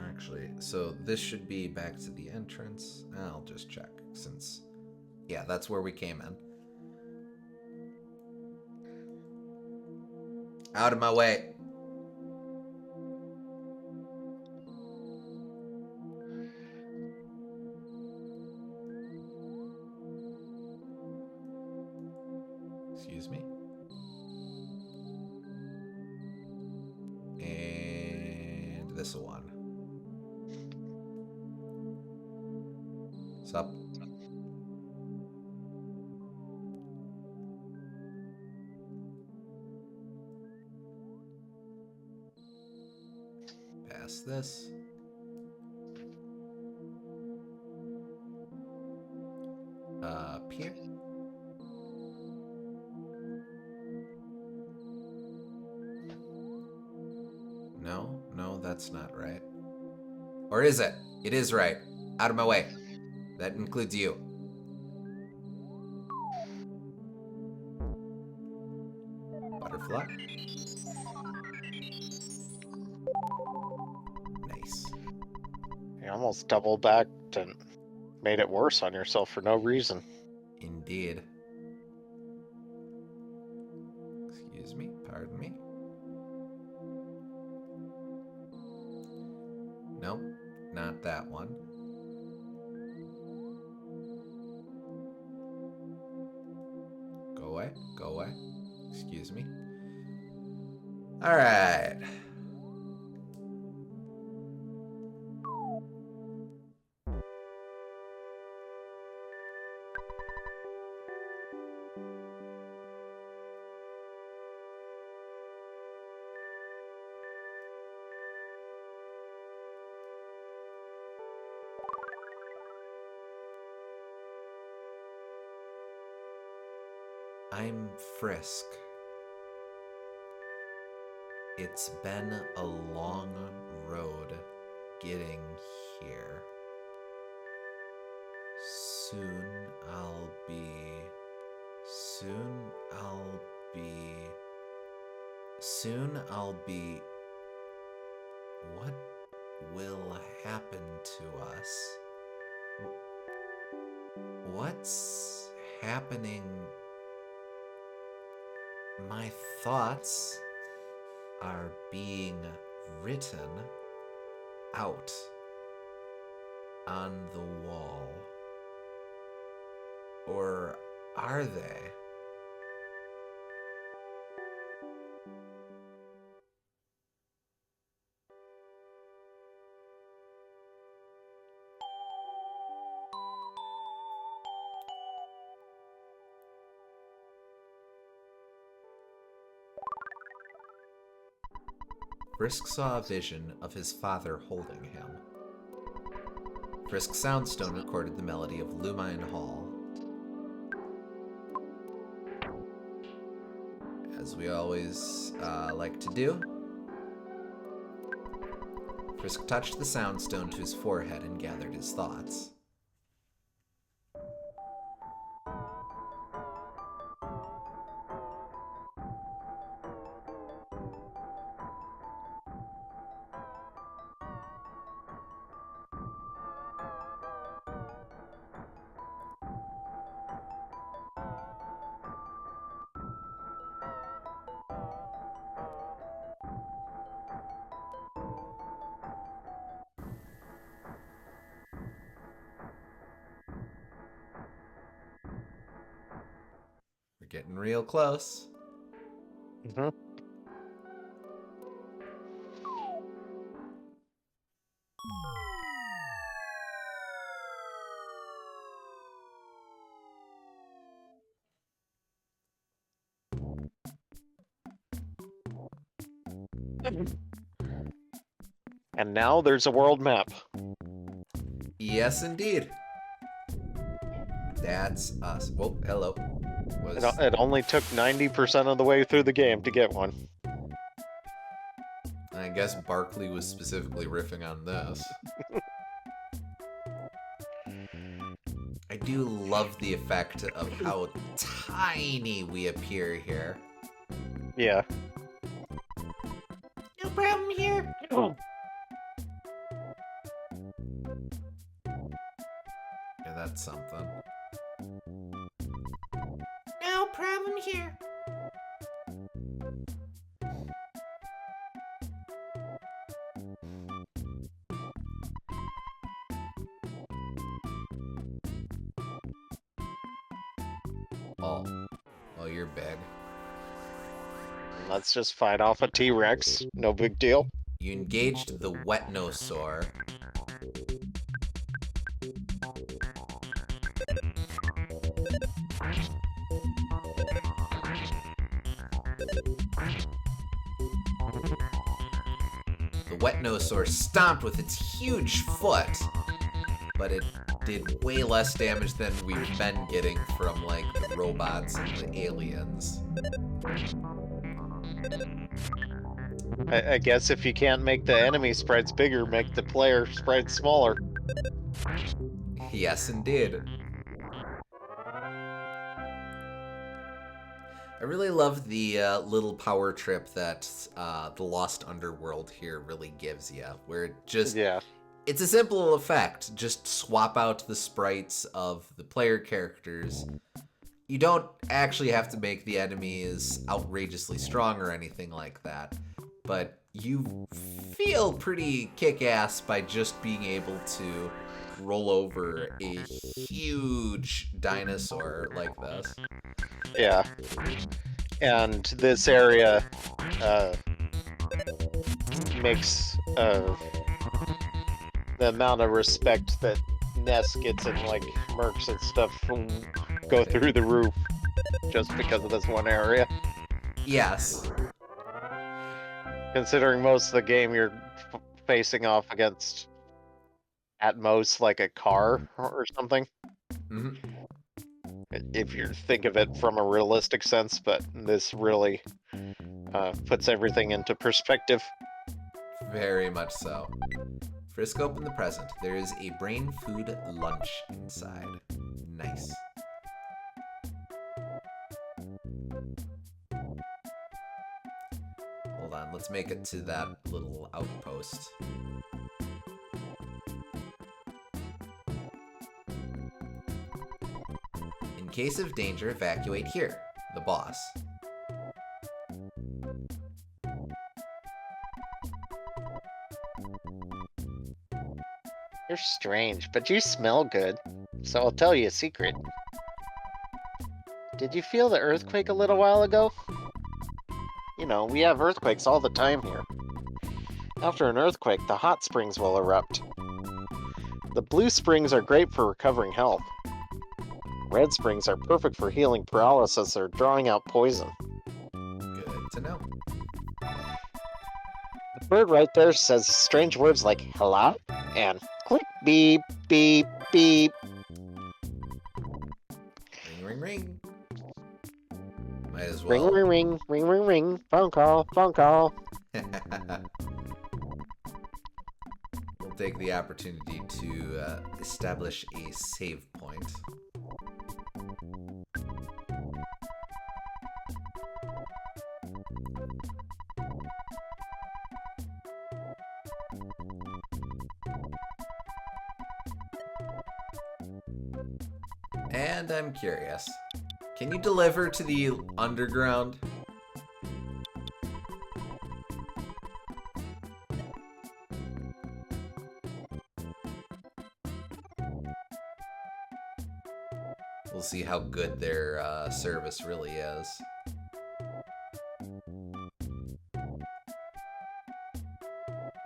Actually, so this should be back to the entrance. I'll just check since, yeah, that's where we came in. Out of my way. Excuse me. And this one. Sup? Pass this. Up here. No, that's not right. Or is it? It is right. Out of my way. That includes you. Butterfly. Nice. You almost doubled back and made it worse on yourself for no reason. Indeed. Excuse me, pardon me. Nope, not that one. Go away, go away. Excuse me. All right. I'm Frisk. It's been a long road getting here. Soon I'll be. What will happen to us? What's happening? My thoughts are being written out on the wall. Or are they? Frisk saw a vision of his father holding him. Frisk's Soundstone recorded the melody of Lumine Hall. As we always like to do, Frisk touched the Soundstone to his forehead and gathered his thoughts. We're getting real close. Mm-hmm. And now there's a world map. Yes, indeed. That's us. Whoa, hello. It only took 90% of the way through the game to get one. I guess Barkley was specifically riffing on this. I do love the effect of how tiny we appear here. Yeah. No problem here. Yeah, that's something. No problem here. Oh, you're big. Let's just fight off a T-Rex. No big deal. You engaged the Wetnosaur. The Wetnosaur stomped with its huge foot, but it did way less damage than we've been getting from, like, the robots and the aliens. I guess if you can't make the enemy sprites bigger, make the player sprites smaller. Yes, indeed. I really love the little power trip that the Lost Underworld here really gives you, where it just... Yeah. It's a simple effect. Just swap out the sprites of the player characters. You don't actually have to make the enemies outrageously strong or anything like that, but you feel pretty kick-ass by just being able to roll over a huge dinosaur like this. Yeah. And this area makes the amount of respect that Ness gets in like mercs and stuff go through the roof just because of this one area. Yes. Considering most of the game you're facing off against at most like a car or something. Mm-hmm. If you think of it from a realistic sense, but this really puts everything into perspective. Very much so. Friscope in the present. There is a brain food lunch inside. Nice. Hold on, let's make it to that little outpost. In case of danger, evacuate here. The boss. You're strange, but you smell good. So I'll tell you a secret. Did you feel the earthquake a little while ago? You know, we have earthquakes all the time here. After an earthquake, the hot springs will erupt. The blue springs are great for recovering health. Red springs are perfect for healing paralysis or drawing out poison. Good to know. The bird right there says strange words like hello and click beep beep beep. Ring, ring, ring. Might as well. Ring, ring, ring, ring, ring, ring. Phone call, phone call. We'll take the opportunity to establish a save point. And I'm curious. Can you deliver to the underground? We'll see how good their service really is.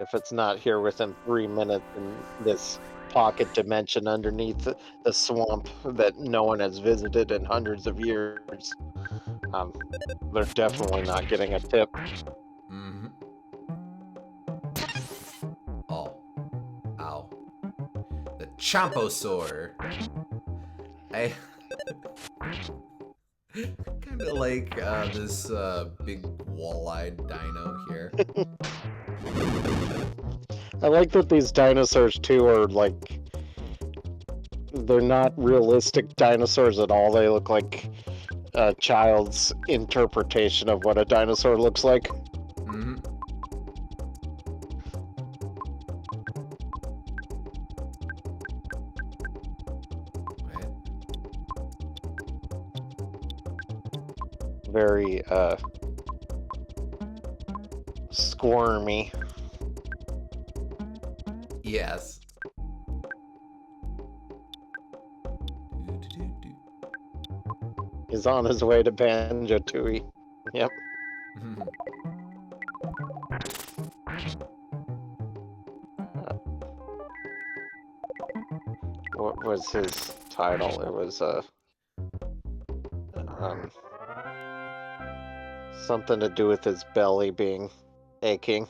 If it's not here within 3 minutes in this pocket dimension underneath the swamp that no one has visited in hundreds of years, they're definitely not getting a tip. Mm-hmm. Chomposaur. I kind of like this big wall-eyed dino here. I like that these dinosaurs too are like, they're not realistic dinosaurs at all. They look like a child's interpretation of what a dinosaur looks like. Mm-hmm. Very squirmy. Yes. He's on his way to Banjo-Tooie. Yep. What was his title? It was something to do with his belly being aching.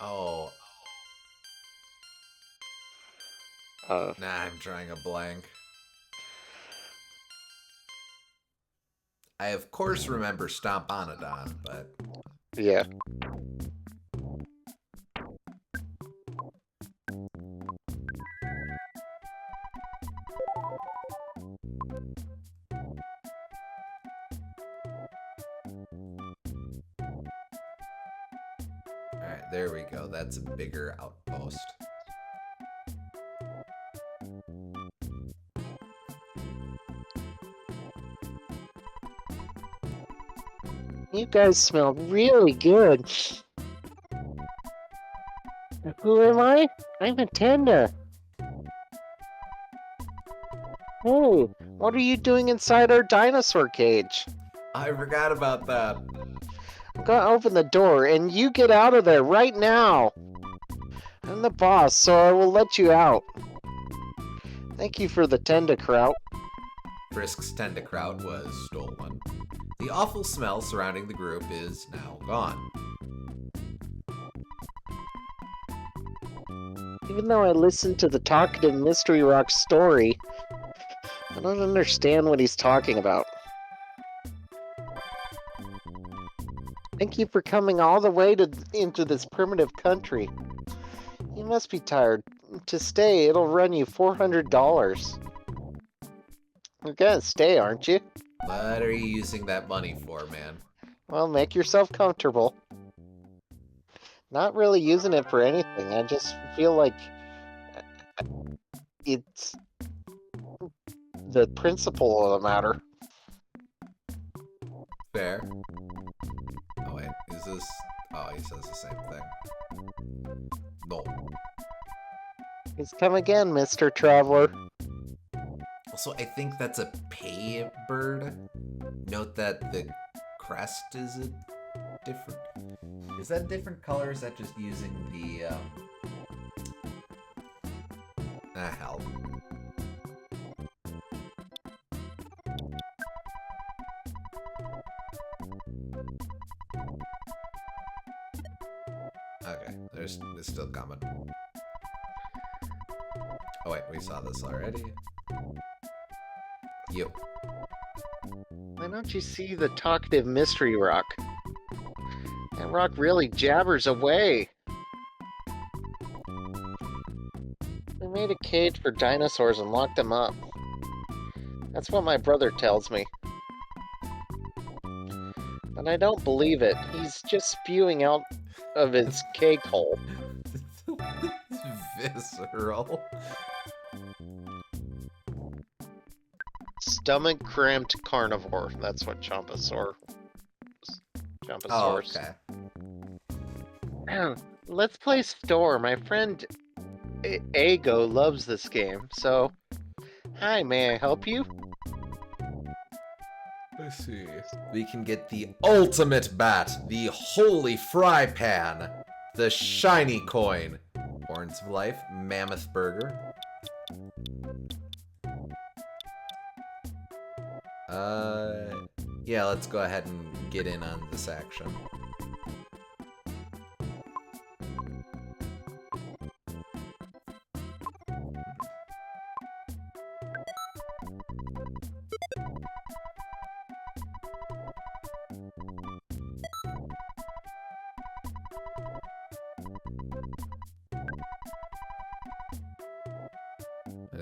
Oh. Nah, I'm drawing a blank. I of course remember Stomponodon, but Yeah. alright, there we go. That's a bigger outpost. You guys smell really good. Who am I? I'm a tender. Hey, what are you doing inside our dinosaur cage? I forgot about that. I'm gonna open the door and you get out of there right now. I'm the boss, so I will let you out. Thank you for the tender-kraut. Frisk's Tendacrout was stolen. The awful smell surrounding the group is now gone. Even though I listened to the talkative Mystery Rock story, I don't understand what he's talking about. Thank you for coming all the way into this primitive country. You must be tired. To stay, it'll run you $400. You're gonna stay, aren't you? What are you using that money for, man? Well, make yourself comfortable. Not really using it for anything. I just feel like it's the principle of the matter. Fair. Oh wait, is this... Oh, he says the same thing. No. Please come again, Mr. Traveler. Also, I think that's a pay bird. Note that the crest is a different... Is that a different color, or is that just using the, hell. Okay, there's still coming. Oh wait, we saw this already. You. Why don't you see the talkative Mystery Rock? That rock really jabbers away. We made a cage for dinosaurs and locked them up. That's what my brother tells me. But I don't believe it. He's just spewing out of his cake hole. Visceral. Stomach cramped carnivore. That's what Chomposaur. Oh, Chomposaurus. okay. Let's play store. My friend Ago loves this game. So, hi, may I help you? Let's see. We can get the ultimate bat, the holy fry pan, the shiny coin, Horns of Life, Mammoth Burger. Yeah, let's go ahead and get in on this action.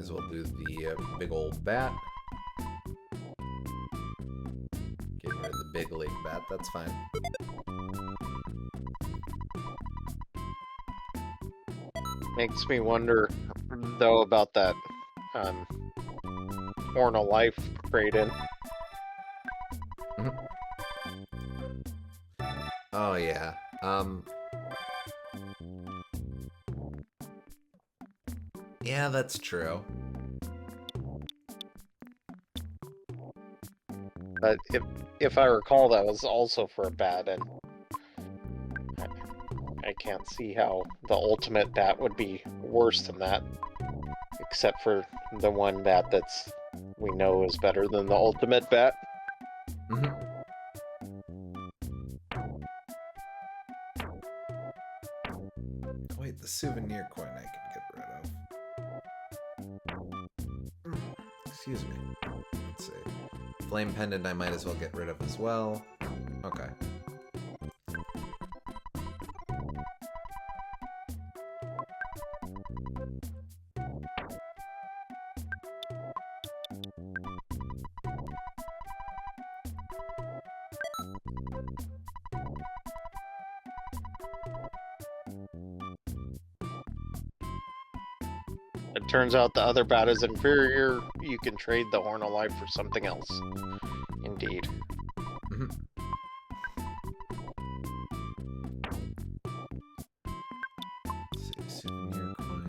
as well do the big old bat. Get rid of the big league bat, that's fine. Makes me wonder, though, about that Horn of Life trade-in. Oh yeah. Yeah, that's true. But if I recall, that was also for a bat, and I can't see how the ultimate bat would be worse than that. Except for the one bat that's we know is better than the ultimate bat. Wait, the souvenir coin I can get rid of. Excuse me. Let's see. Flame pendant I might as well get rid of as well. Okay. It turns out the other bat is inferior. You can trade the Horn of Life for something else. Indeed. Let's see, souvenir coin.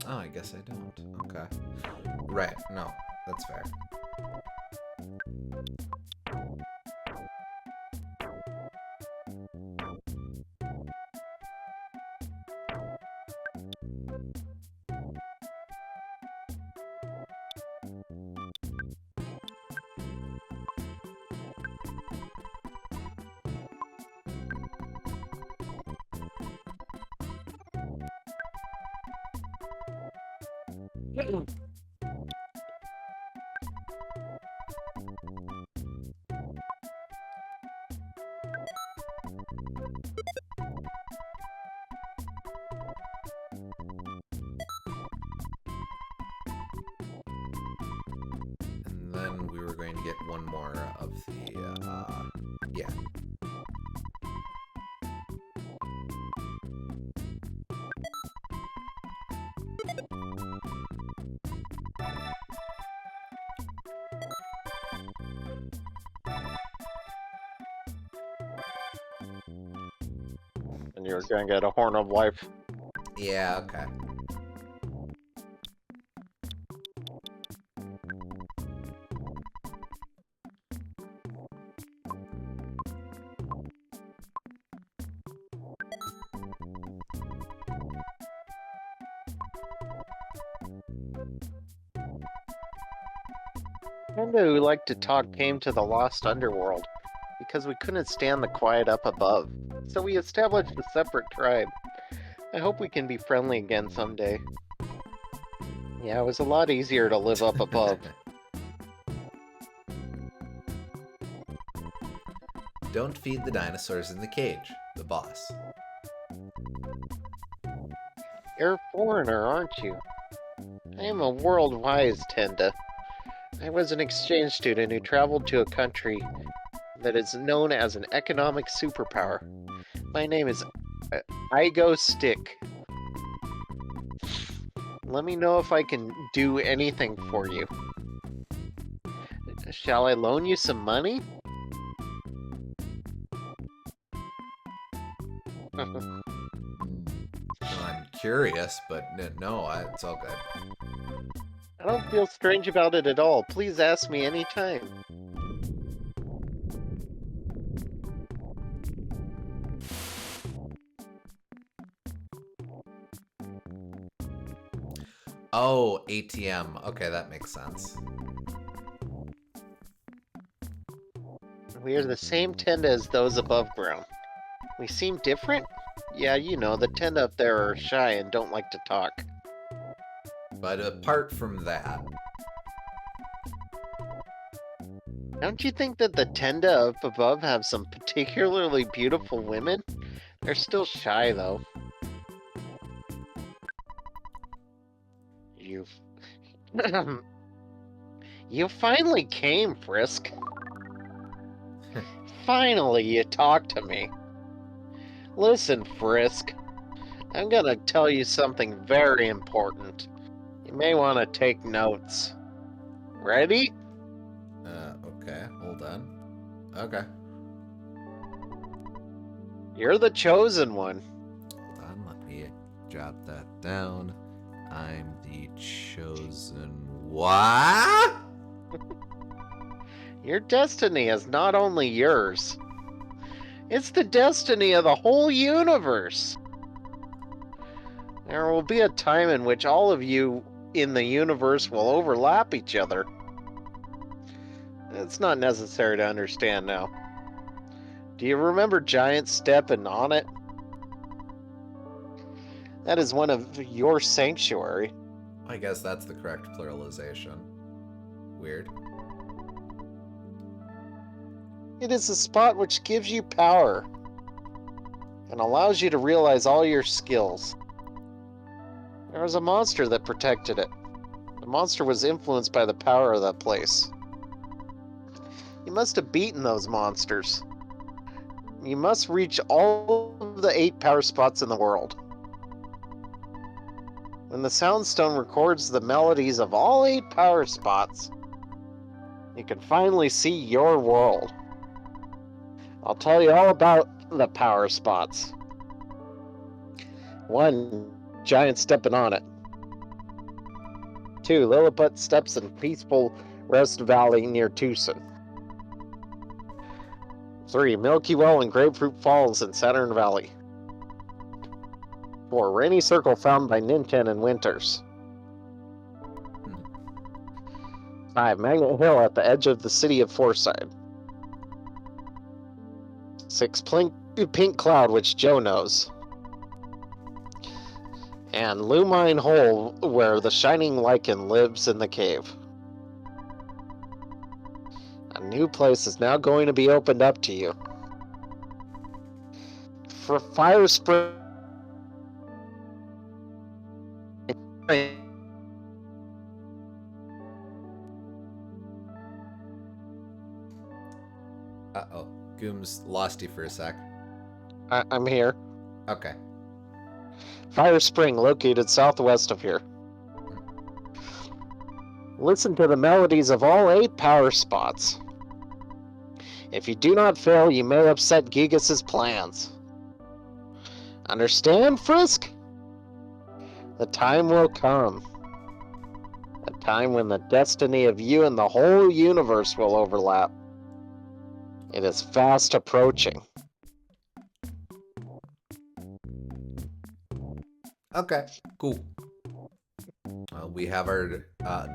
Oh, I guess I don't. Okay. Right, no, that's fair. And then we were going to get one more of the, yeah. And you're gonna get a Horn of Life. Yeah, okay. Panda who liked to talk came to the Lost Underworld because we couldn't stand the quiet up above. So we established a separate tribe. I hope we can be friendly again someday. Yeah, it was a lot easier to live up above. Don't feed the dinosaurs in the cage. The boss. You're a foreigner, aren't you? I am a world wise Tenda. I was an exchange student who traveled to a country that is known as an economic superpower. My name is Igo Stick. Let me know if I can do anything for you. Shall I loan you some money? I'm curious, but no, it's all good. I don't feel strange about it at all. Please ask me anytime. Oh, ATM. Okay, that makes sense. We are the same tenda as those above ground. We seem different? Yeah, you know, the tenda up there are shy and don't like to talk. But apart from that, Don't you think that the tenda up above have some particularly beautiful women? They're still shy, though. You... You finally came, Frisk. Finally, you talked to me. Listen, Frisk. I'm gonna tell you something very important. You may want to take notes. Ready? okay, hold on. Okay. You're the chosen one. Hold on, let me jot that down. I'm the chosen what? Your destiny is not only yours, it's the destiny of the whole universe. There will be a time in which all of you in the universe will overlap each other. It's not necessary to understand now. Do you remember Giant stepping on it? That is one of your sanctuary. I guess that's the correct pluralization. Weird. It is a spot which gives you power and allows you to realize all your skills. There was a monster that protected it. The monster was influenced by the power of that place. You must have beaten those monsters. You must reach all of the 8 power spots in the world. When the Soundstone records the melodies of all 8 power spots, you can finally see your world. I'll tell you all about the power spots. 1. Giant stepping on it. 2. Lilliput steps in peaceful rest valley near Tucson. 3. Milky Well and Grapefruit Falls in Saturn Valley. 4. Rainy Circle found by Ninten and Winters. 5. Magnet Hill at the edge of the city of Forside. 6. Pink Cloud, which Joe knows. And Lumine Hole, where the Shining Lichen lives in the cave. A new place is now going to be opened up to you. For Fire Spring... Uh-oh. Gooms lost you for a sec. I'm here. Okay. Fire Spring, located southwest of here. Listen to the melodies of all 8 power spots. If you do not fail, you may upset Gigas' plans. Understand, Frisk? The time will come. A time when the destiny of you and the whole universe will overlap. It is fast approaching. Okay, cool. We have our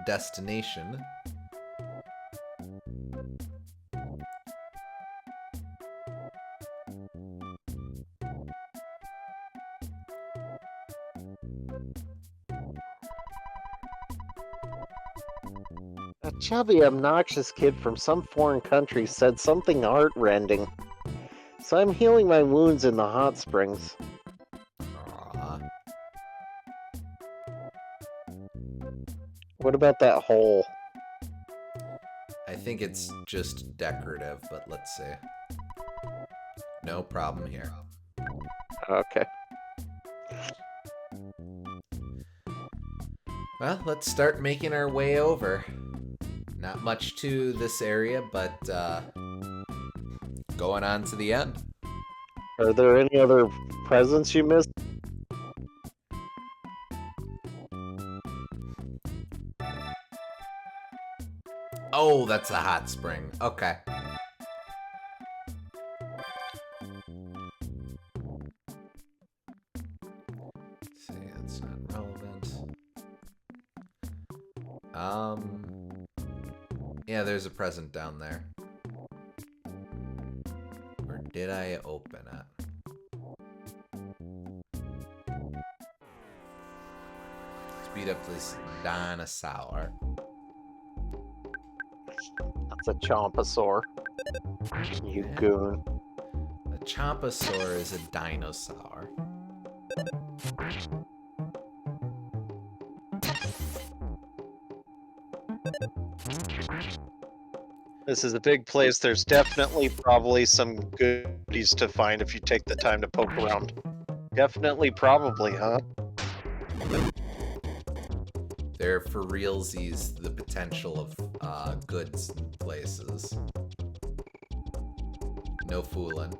destination. A chubby, obnoxious kid from some foreign country said something heart-rending. So I'm healing my wounds in the hot springs. Aw. What about that hole? I think it's just decorative, but let's see. No problem here. Okay. Well, let's start making our way over. Not much to this area, but going on to the end. Are there any other presents you missed? Oh, that's a hot spring. Okay. Let's see, that's not relevant. Yeah, there's a present down there. did I open it? Speed up this dinosaur. That's a Chompasaur. You Yeah. goon. A Chompasaur is a dinosaur. This is a big place. There's definitely probably some goodies to find if you take the time to poke around. Definitely, probably, huh? They're for realsies the potential of goods and places. No fooling.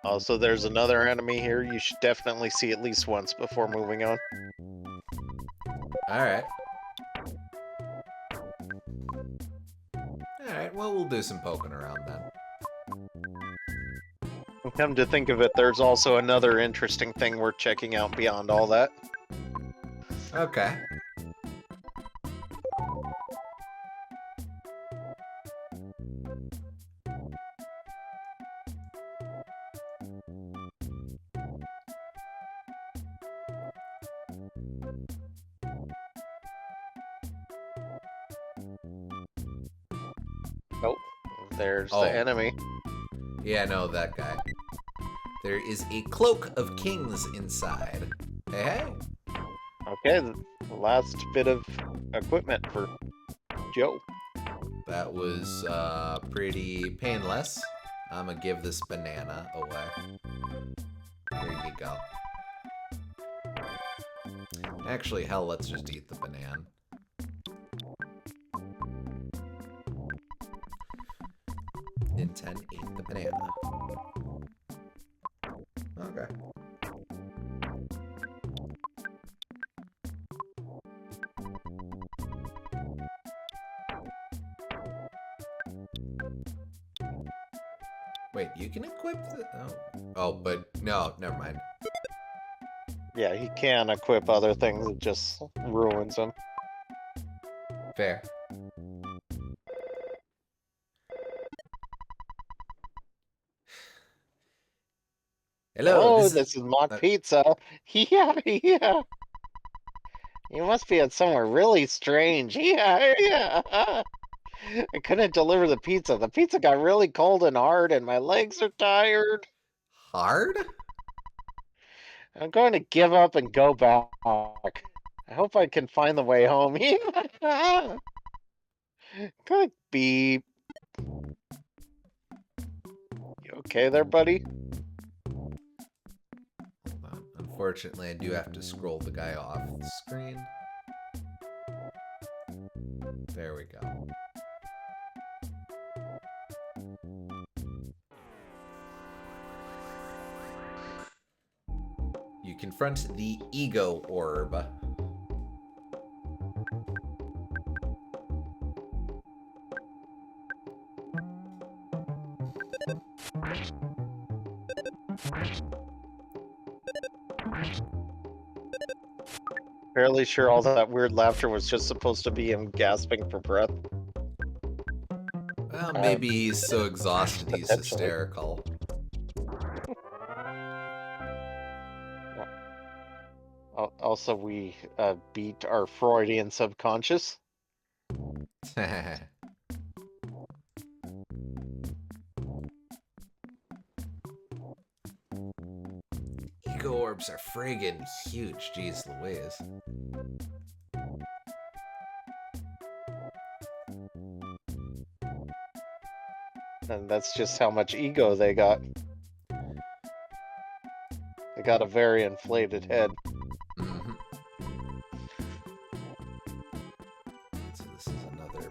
Also, there's another enemy here you should definitely see at least once before moving on. Alright. Alright, well, we'll do some poking around then. Come to think of it, there's also another interesting thing worth checking out beyond all that. Okay. Oh, there's Oh. the enemy. Yeah, no, that guy. There is a cloak of kings inside. Hey, hey. Okay, the last bit of equipment for Joe. That was pretty painless. I'm gonna give this banana away. Here you go. Actually, hell, let's just eat the banana. Ninten ate the banana. Okay. Wait, you can equip the... Oh, but no, never mind. Yeah, he can equip other things, it just ruins them. Fair. Hello, Oh, this is mock pizza. Yeah, yeah. You must be at somewhere really strange. Yeah, yeah. I couldn't deliver the pizza. The pizza got really cold and hard, and my legs are tired. hard? I'm going to give up and go back. I hope I can find the way home. Good beep. You okay there, buddy? Hold on. Unfortunately, I do have to scroll the guy off the screen. There we go. You confront the ego orb. Fairly sure all that weird laughter was just supposed to be him gasping for breath. Well, maybe he's so exhausted he's Potentially. hysterical. Also, we beat our Freudian subconscious. Ego orbs are friggin' huge, jeez Louise. And that's just how much ego they got. They got a very inflated head. Mm-hmm. So this is another...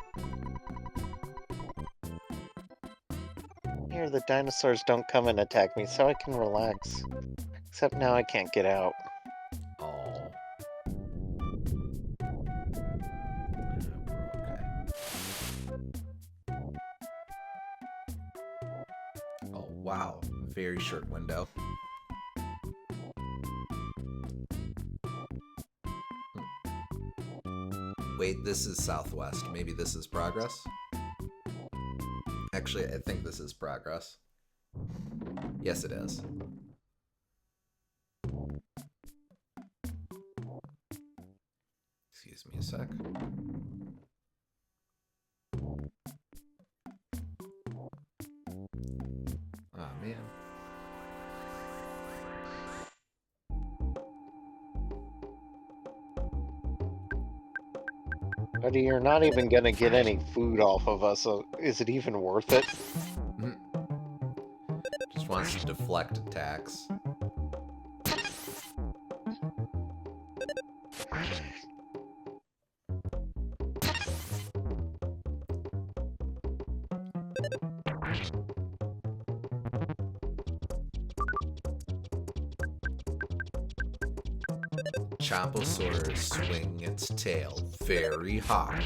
Here, sure the dinosaurs don't come and attack me so I can relax. Except now I can't get out. Oh. Okay. Oh, wow. Very short window. Wait, this is southwest. Maybe this is progress? Actually, I think this is progress. Yes, it is. Excuse me a sec. Oh, man. Buddy, you're not even gonna get any food off of us, so is it even worth it? Just wants to deflect attacks. Chomposaurus swing its tail very hard.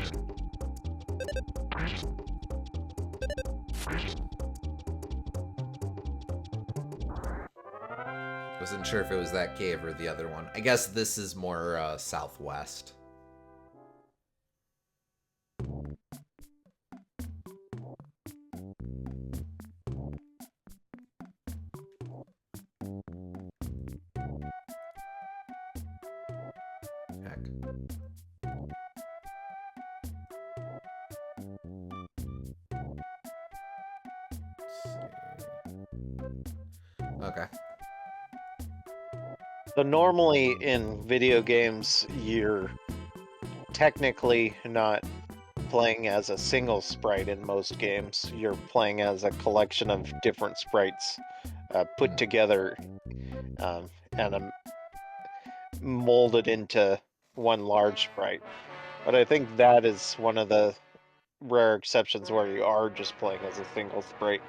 Wasn't sure if it was that cave or the other one. I guess this is more southwest. Heck. Okay. So normally in video games, you're technically not playing as a single sprite in most games. You're playing as a collection of different sprites put together and molded into one large sprite. But I think that is one of the rare exceptions where you are just playing as a single sprite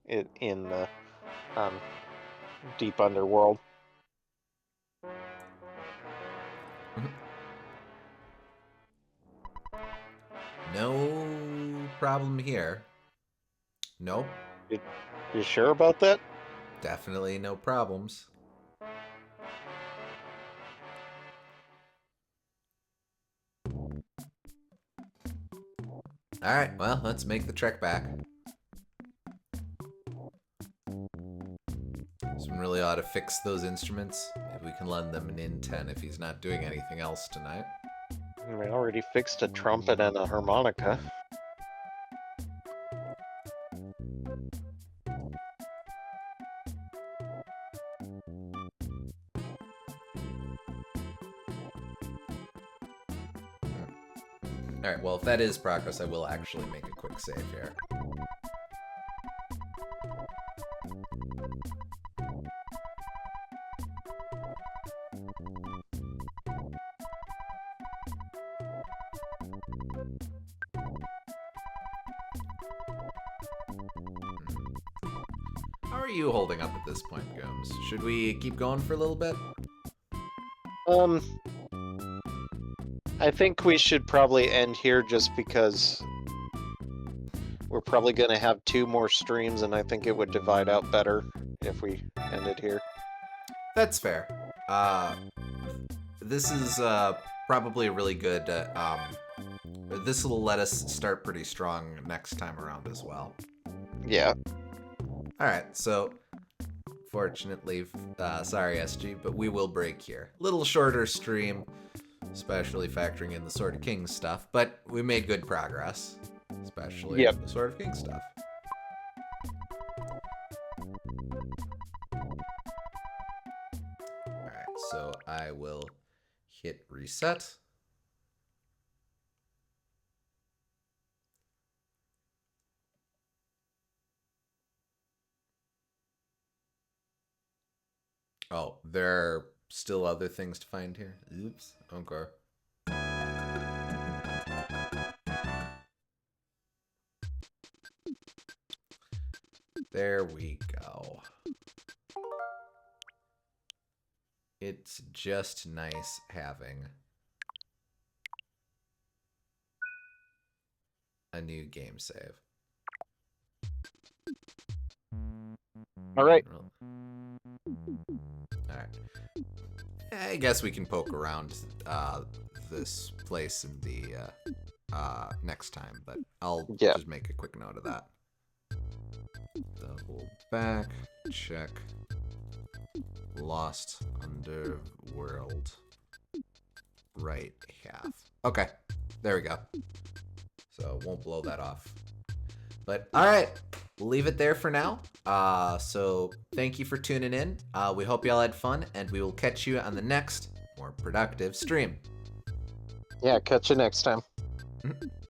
in the deep underworld. No problem here. Nope. You sure about that? Definitely no problems. Alright, well, let's make the trek back. Someone really ought to fix those instruments. Maybe we can lend them an in-10 if he's not doing anything else tonight. We already fixed a trumpet and a harmonica. Alright, well, if that is progress, I will actually make a quick save here. How are you holding up at this point, Gooms? Should we keep going for a little bit? I think we should probably end here just because we're probably going to have 2 more streams, and I think it would divide out better if we ended here. That's fair. This is probably a really good... this will let us start pretty strong next time around as well. Yeah. Alright, so... Fortunately, sorry SG, but we will break here. Little shorter stream, especially factoring in the Sword of Kings stuff, but we made good progress, especially the Sword of Kings stuff. Alright, so I will hit reset. Oh, there are still other things to find here. Oops. Okay. There we go. It's just nice having a new game save. All right. Alright. I guess we can poke around this place in the next time, but I'll just make a quick note of that. Double back, check. Lost Underworld. Right half. Okay, there we go. So won't blow that off. But all right, we'll leave it there for now. So thank you for tuning in. We hope y'all had fun, and we will catch you on the next more productive stream. Yeah, catch you next time.